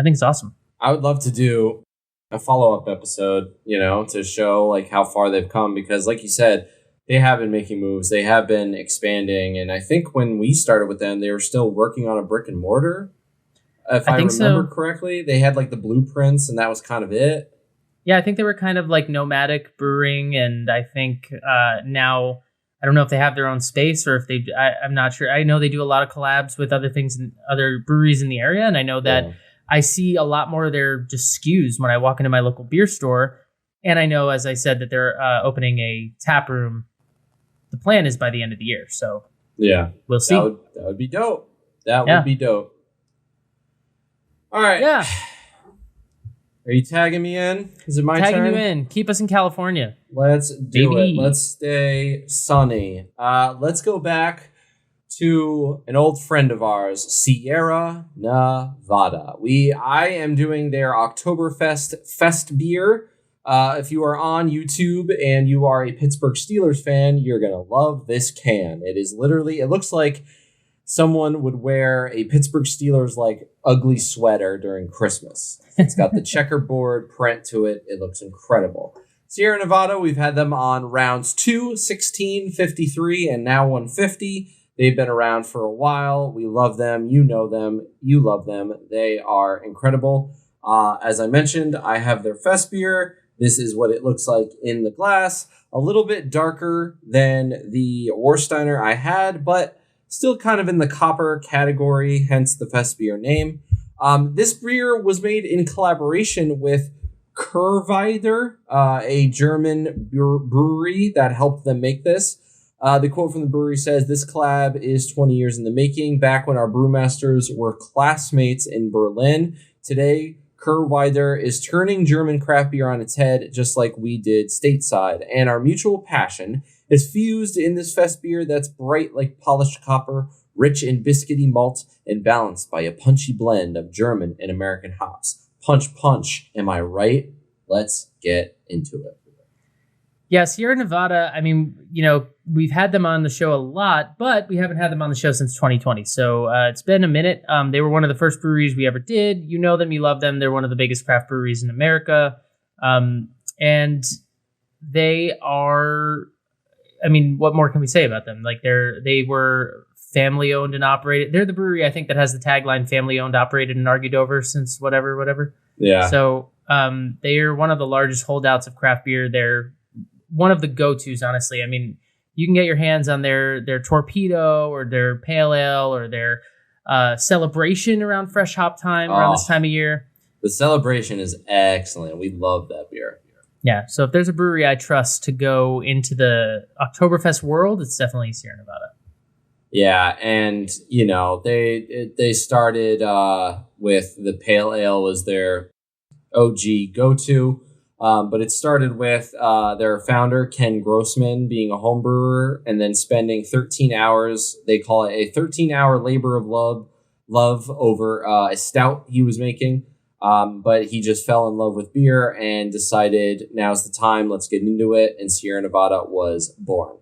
think it's awesome. I would love to do a follow-up episode, to show like how far they've come. Because like you said, they have been making moves. They have been expanding. And I think when we started with them, they were still working on a brick and mortar. If I remember correctly, they had like the blueprints and that was kind of it. Yeah, I think they were kind of like nomadic brewing. And I think now, I don't know if they have their own space or if I'm not sure. I know they do a lot of collabs with other things and other breweries in the area. And I know that I see a lot more of their just SKUs when I walk into my local beer store. And I know, as I said, that they're opening a tap room. The plan is by the end of the year, so yeah, we'll see. That would be dope. That would be dope. All right. Yeah. Are you tagging me in? Is it my turn? Tagging you in. Keep us in California. Let's do it. Let's stay sunny. Let's go back to an old friend of ours, Sierra Nevada. I am doing their Oktoberfest Festbier. If you are on YouTube and you are a Pittsburgh Steelers fan, you're going to love this can. It looks like someone would wear a Pittsburgh Steelers like ugly sweater during Christmas. It's got the checkerboard print to it. It looks incredible. Sierra Nevada, we've had them on rounds 2, 16, 53, and now 150. They've been around for a while. We love them. You know them. You love them. They are incredible. As I mentioned, I have their Festbier. This is what it looks like in the glass. A little bit darker than the Warsteiner I had, but still kind of in the copper category, hence the Festbier name. This beer was made in collaboration with curated, a German brewery that helped them make this. The quote from the brewery says, "This collab is 20 years in the making, back when our brewmasters were classmates in Berlin. Today, curated is turning German craft beer on its head, just like we did stateside. And our mutual passion is fused in this fest beer that's bright like polished copper, rich in biscuity malt, and balanced by a punchy blend of German and American hops. Punch, punch. Am I right? Let's get into it." Yeah, Sierra Nevada, I mean, we've had them on the show a lot, but we haven't had them on the show since 2020. So it's been a minute. They were one of the first breweries we ever did. You know them, you love them. They're one of the biggest craft breweries in America. And they are, I mean, what more can we say about them? Like they were family owned and operated. They're the brewery, I think, that has the tagline family owned, operated, and argued over since whatever. Yeah. So they are one of the largest holdouts of craft beer. They're one of the go-tos, honestly. I mean, you can get your hands on their torpedo or their pale ale or their celebration around fresh hop time around this time of year. The celebration is excellent. We love that beer. Yeah, so if there's a brewery I trust to go into the Oktoberfest world, it's definitely Sierra Nevada. Yeah, and they started with the pale ale was their OG go-to, but it started with their founder Ken Grossman being a home brewer and then spending 13 hours. They call it a 13-hour labor of love over a stout he was making. But he just fell in love with beer and decided now's the time. Let's get into it. And Sierra Nevada was born.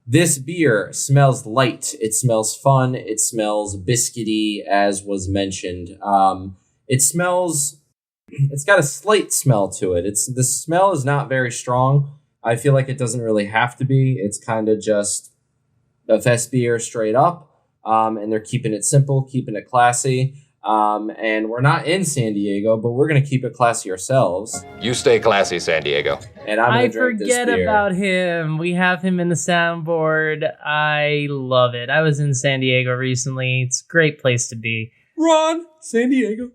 This beer smells light. It smells fun. It smells biscuity, as was mentioned. It's got a slight smell to it. The smell is not very strong. I feel like it doesn't really have to be. It's kind of just a Festbier straight up. And they're keeping it simple, keeping it classy. And we're not in San Diego, but we're going to keep it classy ourselves. You stay classy, San Diego. And I forget about him. We have him in the soundboard. I love it. I was in San Diego recently. It's a great place to be. Ron, San Diego.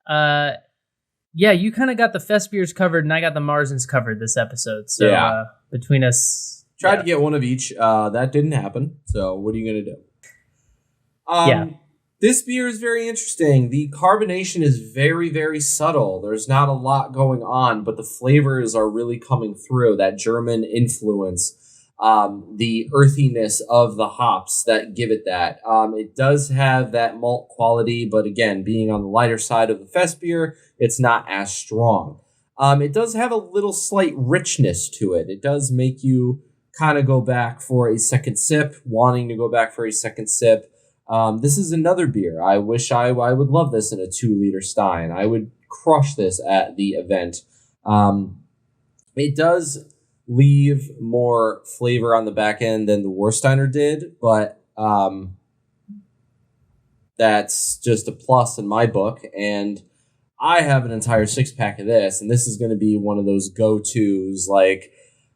Yeah, you kind of got the Festbiers covered, and I got the Marzens covered this episode. So between us, tried to get one of each. That didn't happen. So what are you going to do? This beer is very interesting. The carbonation is very, very subtle. There's not a lot going on, but the flavors are really coming through. That German influence, the earthiness of the hops that give it that. It does have that malt quality, but again, being on the lighter side of the Festbier, it's not as strong. It does have a little slight richness to it. It does make you kind of go back for a second sip, wanting to go back for a second sip. This is another beer. I wish I would love this in a 2-liter stein. I would crush this at the event. It does leave more flavor on the back end than the Warsteiner did, but that's just a plus in my book. And I have an entire 6-pack of this, and this is going to be one of those go-tos, like,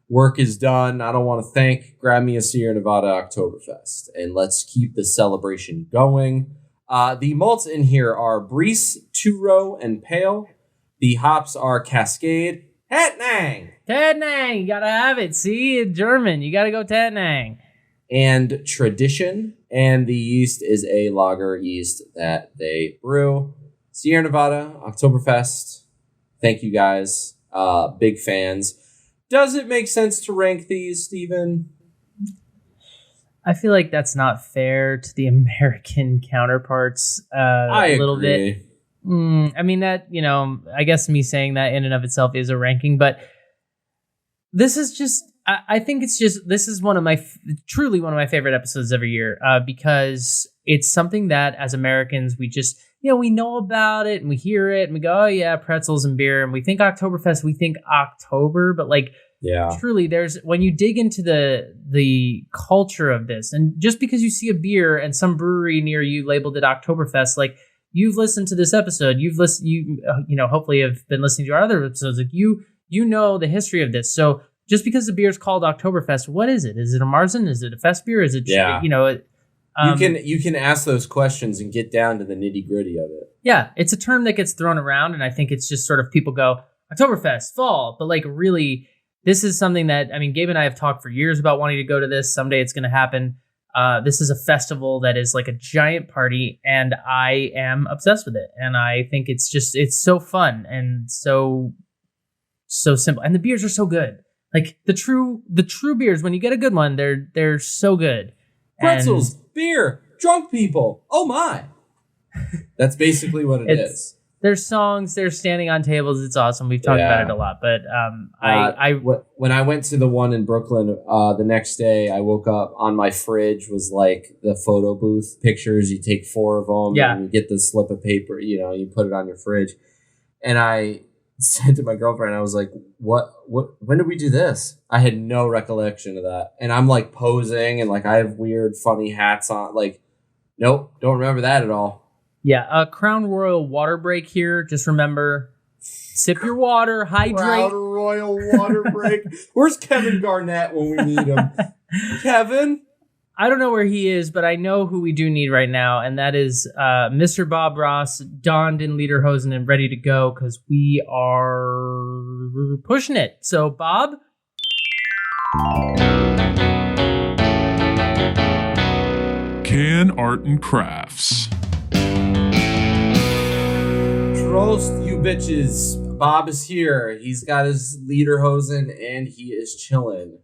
work is done. I don't want to think. Grab me a Sierra Nevada Oktoberfest, and let's keep the celebration going. The malts in here are Briess, Two-Row, and Pale. The hops are Cascade, Tettnang. Tettnang, you gotta have it. See, in German, you gotta go Tettnang. And Tradition, and the yeast is a lager yeast that they brew. Sierra Nevada Oktoberfest. Thank you guys. Big fans. Does it make sense to rank these, Steven? I feel like that's not fair to the American counterparts a little bit. I mean, that, I guess me saying that in and of itself is a ranking, but this is just, I think it's just, this is truly one of my favorite episodes every year because it's something that as Americans, we just, we know about it and we hear it and we go, oh yeah, pretzels and beer. And we think Oktoberfest, we think October, but truly when you dig into the culture of this, and just because you see a beer and some brewery near you labeled it Oktoberfest, you've listened to this episode, you hopefully have been listening to our other episodes, you know the history of this. So just because the beer is called Oktoberfest, what is it? Is it a Marzen? Is it a Festbier? Is it, you can ask those questions and get down to the nitty gritty of it. Yeah, it's a term that gets thrown around, and I think it's just sort of people go Oktoberfest, fall, but really, this is something that Gabe and I have talked for years about wanting to go to this. Someday it's going to happen. This is a festival that is like a giant party, and I am obsessed with it. And I think it's so fun and so simple, and the beers are so good. Like the true beers, when you get a good one, they're so good. Pretzels, beer, drunk people. Oh my. That's basically what it is. There's songs, they're standing on tables. It's awesome. We've talked about it a lot, but when I went to the one in Brooklyn, the next day I woke up, on my fridge was like the photo booth pictures. You take 4 of them and you get the slip of paper, you put it on your fridge. And I said to my girlfriend, I was like, when did we do this? I had no recollection of that. And I'm like posing and I have weird funny hats on. Nope, don't remember that at all. Yeah, Crown Royal water break here. Just remember, sip your water, hydrate. Crown Royal water break. Where's Kevin Garnett when we need him? Kevin? I don't know where he is, but I know who we do need right now, and that is Mr. Bob Ross, donned in lederhosen and ready to go, because we are pushing it. So, Bob? Can Art and Crafts. Prost, you bitches. Bob is here. He's got his lederhosen and he is chilling.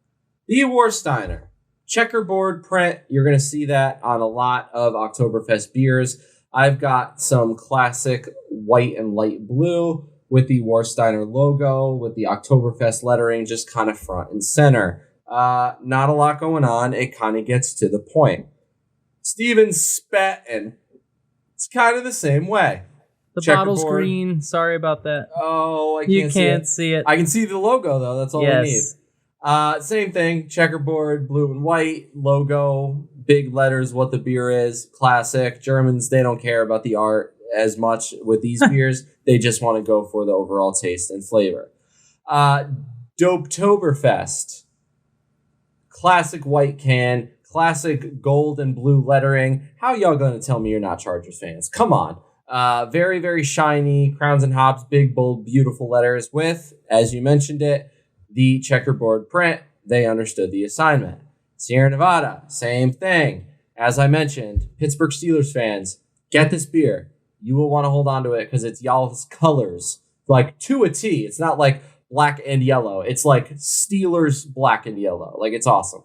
The Warsteiner. Checkerboard print. You're going to see that on a lot of Oktoberfest beers. I've got some classic white and light blue with the Warsteiner logo, with the Oktoberfest lettering just kind of front and center. Not a lot going on. It kind of gets to the point. Steven Spaten. It's kind of the same way. The bottle's green. Sorry about that. Oh, you can't see it. I can see the logo, though. That's all we need. Same thing. Checkerboard, blue and white, logo, big letters, what the beer is. Classic. Germans, they don't care about the art as much with these beers. They just want to go for the overall taste and flavor. Döpetoberfest. Classic white can. Classic gold and blue lettering. How y'all going to tell me you're not Chargers fans? Come on. Very, very shiny. Crowns and hops. Big, bold, beautiful letters with, as you mentioned it, the checkerboard print. They understood the assignment. Sierra Nevada, same thing. As I mentioned, Pittsburgh Steelers fans, get this beer. You will want to hold on to it because it's y'all's colors. Like, to a T. It's not like black and yellow. It's like Steelers black and yellow. Like, it's awesome.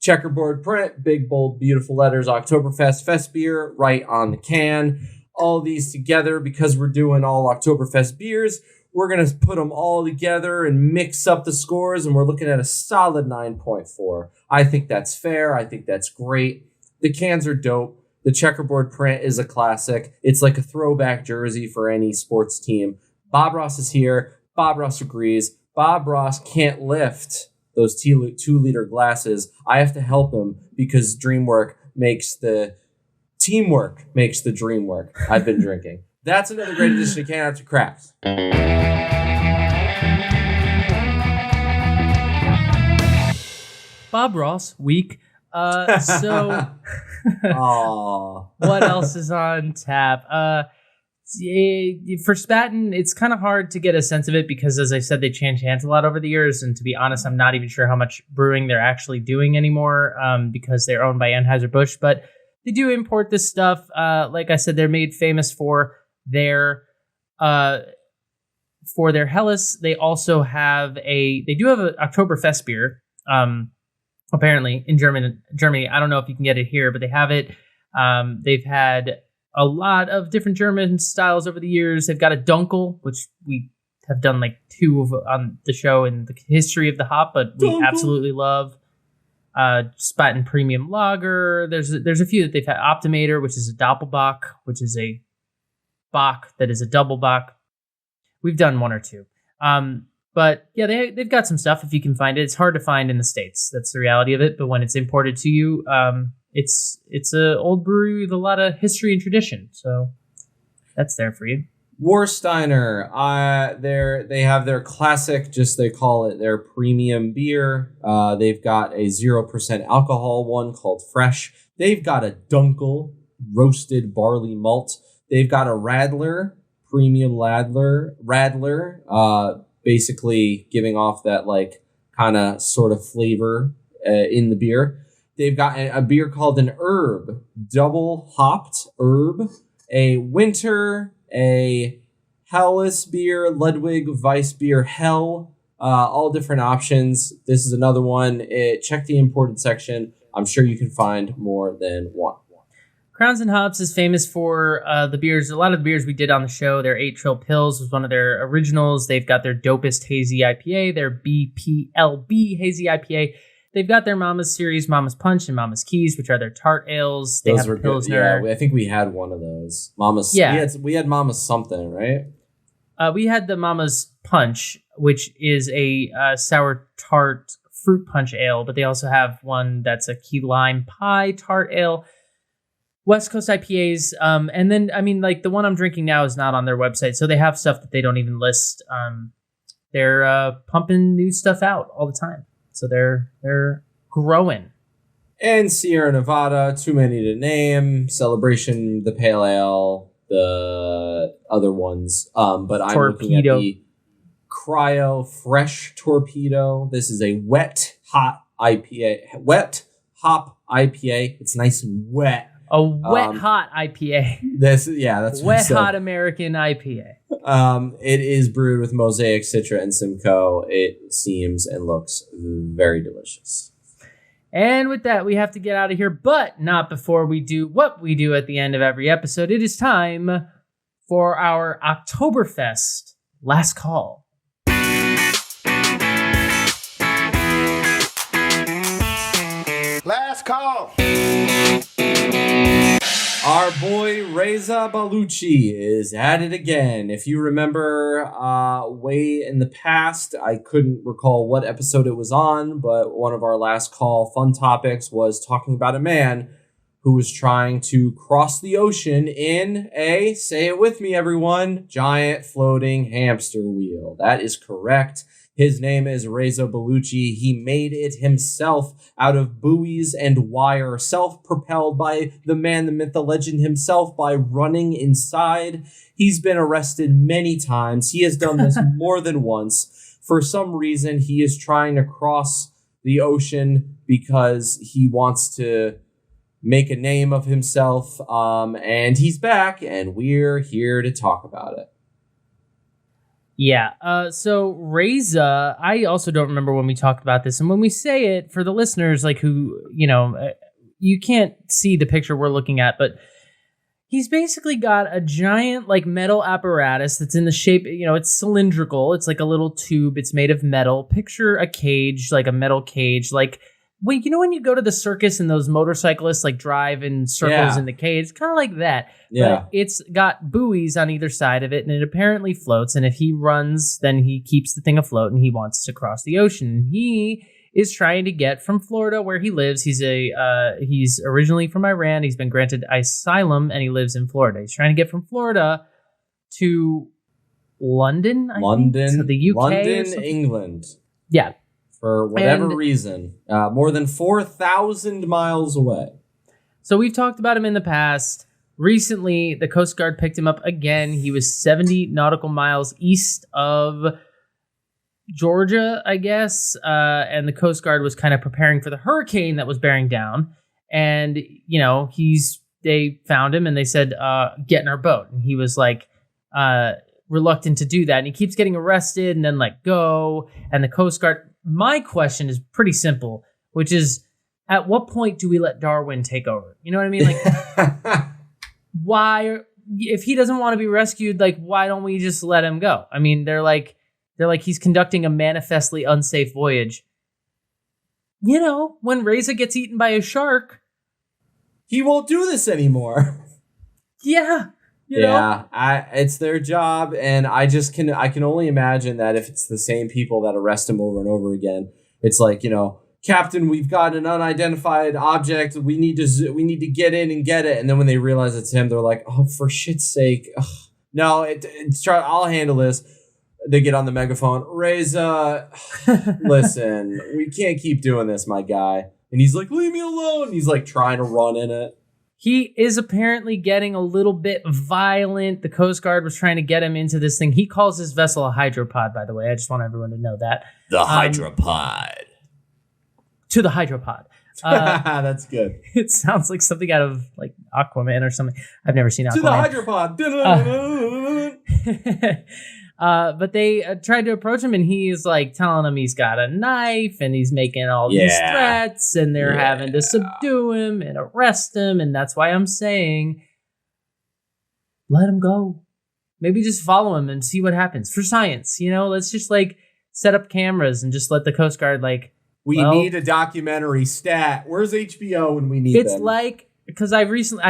Checkerboard print, big, bold, beautiful letters, Oktoberfest, Festbier, right on the can. All these together, because we're doing all Oktoberfest beers, we're going to put them all together and mix up the scores, and we're looking at a solid 9.4. I think that's fair. I think that's great. The cans are dope. The checkerboard print is a classic. It's like a throwback jersey for any sports team. Bob Ross is here. Bob Ross agrees. Bob Ross can't lift those 2-liter glasses. I have to help him because teamwork makes the dream work. I've been drinking. That's another great addition to Can Art and Crafts. Bob Ross, weak. So what else is on tap? For Spaten, it's kind of hard to get a sense of it because, as I said, they changed hands a lot over the years. And to be honest, I'm not even sure how much brewing they're actually doing anymore because they're owned by Anheuser-Busch. But they do import this stuff. Like I said, they're made famous for their Helles. They also have an Oktoberfest beer. Apparently in Germany. I don't know if you can get it here, but they have it. They've had a lot of different German styles over the years. They've got a Dunkel, which we have done like 2 of on the show in the history of the hop, but we absolutely love. Spaten Premium Lager. There's a few that they've had. Optimator, which is a Doppelbock, which is a Bock that is a double Bock. We've done 1 or 2. But yeah, they've got some stuff if you can find it. It's hard to find in the States. That's the reality of it. But when it's imported to you, it's an old brewery with a lot of history and tradition. So that's there for you. Warsteiner, they have their classic, they call it their premium beer. They've got a 0% alcohol one called Fresh. They've got a Dunkel roasted barley malt. They've got a Radler, premium Radler, basically giving off that like kind of sort of flavor in the beer. They've got a beer called an Herb, double hopped Herb, a Winter, a Helles beer, Ludwig Weiss beer, Hell, all different options. This is another one. Check the imported section. I'm sure you can find more than one. Crowns and Hops is famous for the beers. A lot of the beers we did on the show, their 8 Trill Pills was one of their originals. They've got their Dopest Hazy IPA, their BPLB Hazy IPA. They've got their Mama's Series, Mama's Punch, and Mama's Keys, which are their tart ales. They those have were Pilsner. Good. Yeah, I think we had one of those. Mama's. Yeah. We had Mama's something, right? We had the Mama's Punch, which is a sour tart fruit punch ale, but they also have one that's a key lime pie tart ale. West Coast IPAs, and then, I mean, like, the one I'm drinking now is not on their website, so they have stuff that they don't even list. They're pumping new stuff out all the time, so they're growing. And Sierra Nevada, too many to name. Celebration, the Pale Ale, the other ones. But I'm looking at the Cryo Fresh Torpedo. This is a wet, hot IPA. Wet, hop IPA. It's nice and wet. A wet hot IPA. That's what wet hot American IPA. It is brewed with Mosaic, Citra, and Simcoe. It seems and looks very delicious. And with that, we have to get out of here, but not before we do what we do at the end of every episode. It is time for our Oktoberfest last call. Last call. Our boy Reza Baluchi is at it again. If you remember way in the past, I couldn't recall what episode it was on, but one of our last call fun topics was talking about a man who was trying to cross the ocean in a, say it with me everyone, giant floating hamster wheel. That is correct. His name is Reza Baluchi. He made it himself out of buoys and wire, self-propelled by the man, the myth, the legend himself by running inside. He's been arrested many times. He has done this more than once. For some reason, he is trying to cross the ocean because he wants to make a name of himself. And he's back, and we're here to talk about it. Yeah, so Reza, I also don't remember when we talked about this. And when we say it, for the listeners, like who, you can't see the picture we're looking at, but he's basically got a giant, like, metal apparatus that's in the shape, it's cylindrical. It's like a little tube. It's made of metal. Picture a cage, like a metal cage, like, when you go to the circus and those motorcyclists, like, drive in circles in the cage, it's kind of like that. Yeah. But it's got buoys on either side of it, and it apparently floats. And if he runs, then he keeps the thing afloat, and he wants to cross the ocean. He is trying to get from Florida, where he lives. He's originally from Iran. He's been granted asylum, and he lives in Florida. He's trying to get from Florida to London, I think? To the UK, London, England. Yeah. For whatever reason, more than 4,000 miles away. So we've talked about him in the past. Recently, the Coast Guard picked him up again. He was 70 nautical miles east of Georgia, I guess. And the Coast Guard was kind of preparing for the hurricane that was bearing down. And, they found him and they said, get in our boat. And he was like, reluctant to do that. And he keeps getting arrested and then let go. And the Coast Guard... My question is pretty simple, which is, at what point do we let Darwin take over? You know what I mean? Like, why, if he doesn't want to be rescued, like, why don't we just let him go? I mean, they're like he's conducting a manifestly unsafe voyage. When Reza gets eaten by a shark, he won't do this anymore. Yeah. It's their job, and I can only imagine that if it's the same people that arrest him over and over again, it's like, Captain, we've got an unidentified object. We need to get in and get it. And then when they realize it's him, they're like, oh, for shit's sake. Ugh. No, I'll handle this. They get on the megaphone. Reza, listen, we can't keep doing this, my guy. And he's like, leave me alone. He's like trying to run in it. He is apparently getting a little bit violent. The Coast Guard was trying to get him into this thing. He calls his vessel a hydropod, by the way. I just want everyone to know that. The hydropod. To the hydropod. That's good. It sounds like something out of, like, Aquaman or something. I've never seen Aquaman. To the hydropod. But they tried to approach him, and he's like telling them he's got a knife, and he's making all these threats, and they're having to subdue him and arrest him. And that's why I'm saying, let him go. Maybe just follow him and see what happens for science. Let's just like set up cameras and just let the Coast Guard we need a documentary stat. Where's HBO when we need them? It's like, because I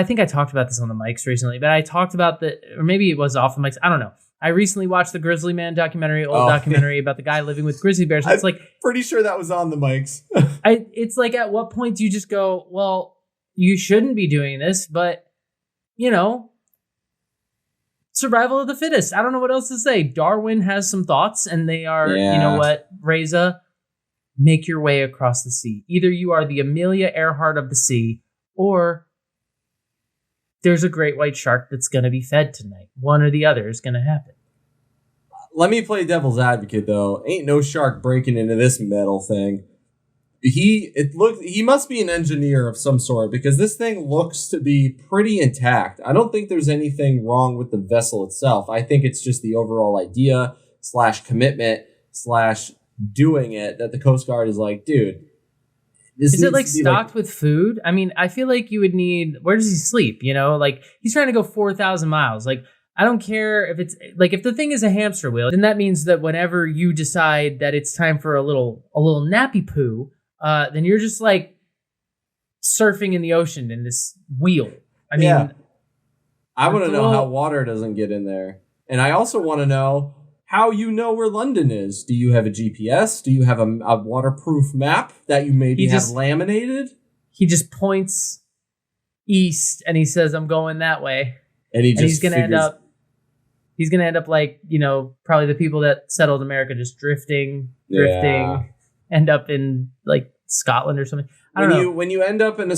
think I talked about this on the mics recently, but I talked about or maybe it was off the mics. I don't know. I recently watched the Grizzly Man documentary, documentary about the guy living with grizzly bears. It's pretty sure that was on the mics. It's like, at what point do you just go, well, you shouldn't be doing this, but, survival of the fittest. I don't know what else to say. Darwin has some thoughts, and they are, you know what, Reza, make your way across the sea. Either you are the Amelia Earhart of the sea, or there's a great white shark that's going to be fed tonight. One or the other is going to happen. Let me play devil's advocate, though. Ain't no shark breaking into this metal thing. He must be an engineer of some sort because this thing looks to be pretty intact. I don't think there's anything wrong with the vessel itself. I think it's just the overall idea / commitment / doing it that the Coast Guard is like, dude. Is it like stocked with food? I mean, I feel like you would need. Where does he sleep? You know, like he's trying to go 4,000 miles. Like I don't care if it's like if the thing is a hamster wheel, then that means that whenever you decide that it's time for a little nappy poo, then you're just like surfing in the ocean in this wheel. I mean, I want to know how water doesn't get in there, and I also want to know how you know where London is. Do you have a GPS? Do you have a waterproof map that you maybe have laminated? He just points east and he says, "I'm going that way," and he's gonna end up. He's gonna end up like probably the people that settled America, just drifting, end up in like Scotland or something. I don't know. When you end up and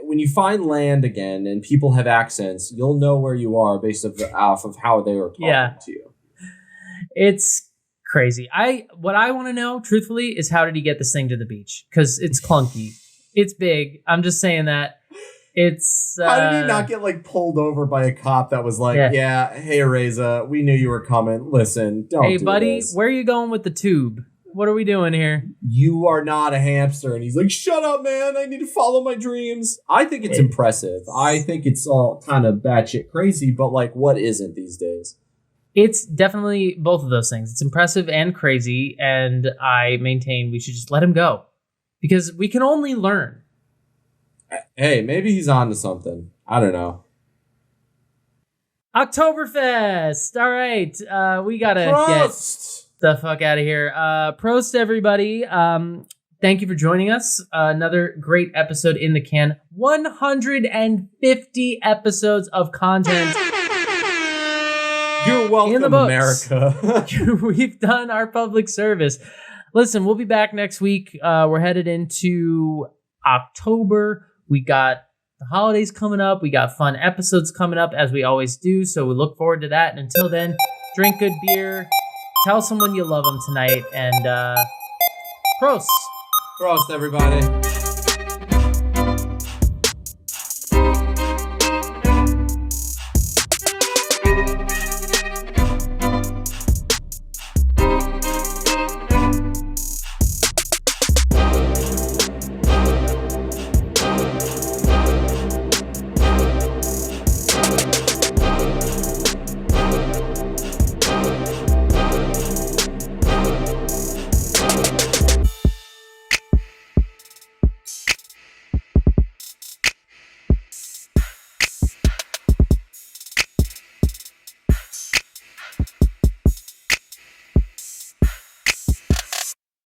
when you find land again and people have accents, you'll know where you are based off of how they were talking to you. It's crazy. What I want to know, truthfully, is how did he get this thing to the beach? Because it's clunky. It's big. I'm just saying that. It's how did he not get like pulled over by a cop that was like, hey Reza, we knew you were coming. Listen, don't. Hey buddy, this. Where are you going with the tube? What are we doing here? You are not a hamster. And he's like, shut up, man. I need to follow my dreams. I think it's impressive. I think it's all kind of batshit crazy, but like, what isn't these days? It's definitely both of those things. It's impressive and crazy, and I maintain we should just let him go because we can only learn. Hey, maybe he's on to something. I don't know. Oktoberfest. All right. We got to get the fuck out of here. Prost, everybody. Thank you for joining us. Another great episode in the can. 150 episodes of content. You're welcome, America. We've done our public service. Listen, we'll be back next week. We're headed into October. We got the holidays coming up. We got fun episodes coming up, as we always do. So we look forward to that. And until then, drink good beer. Tell someone you love them tonight. And Prost. Prost, everybody.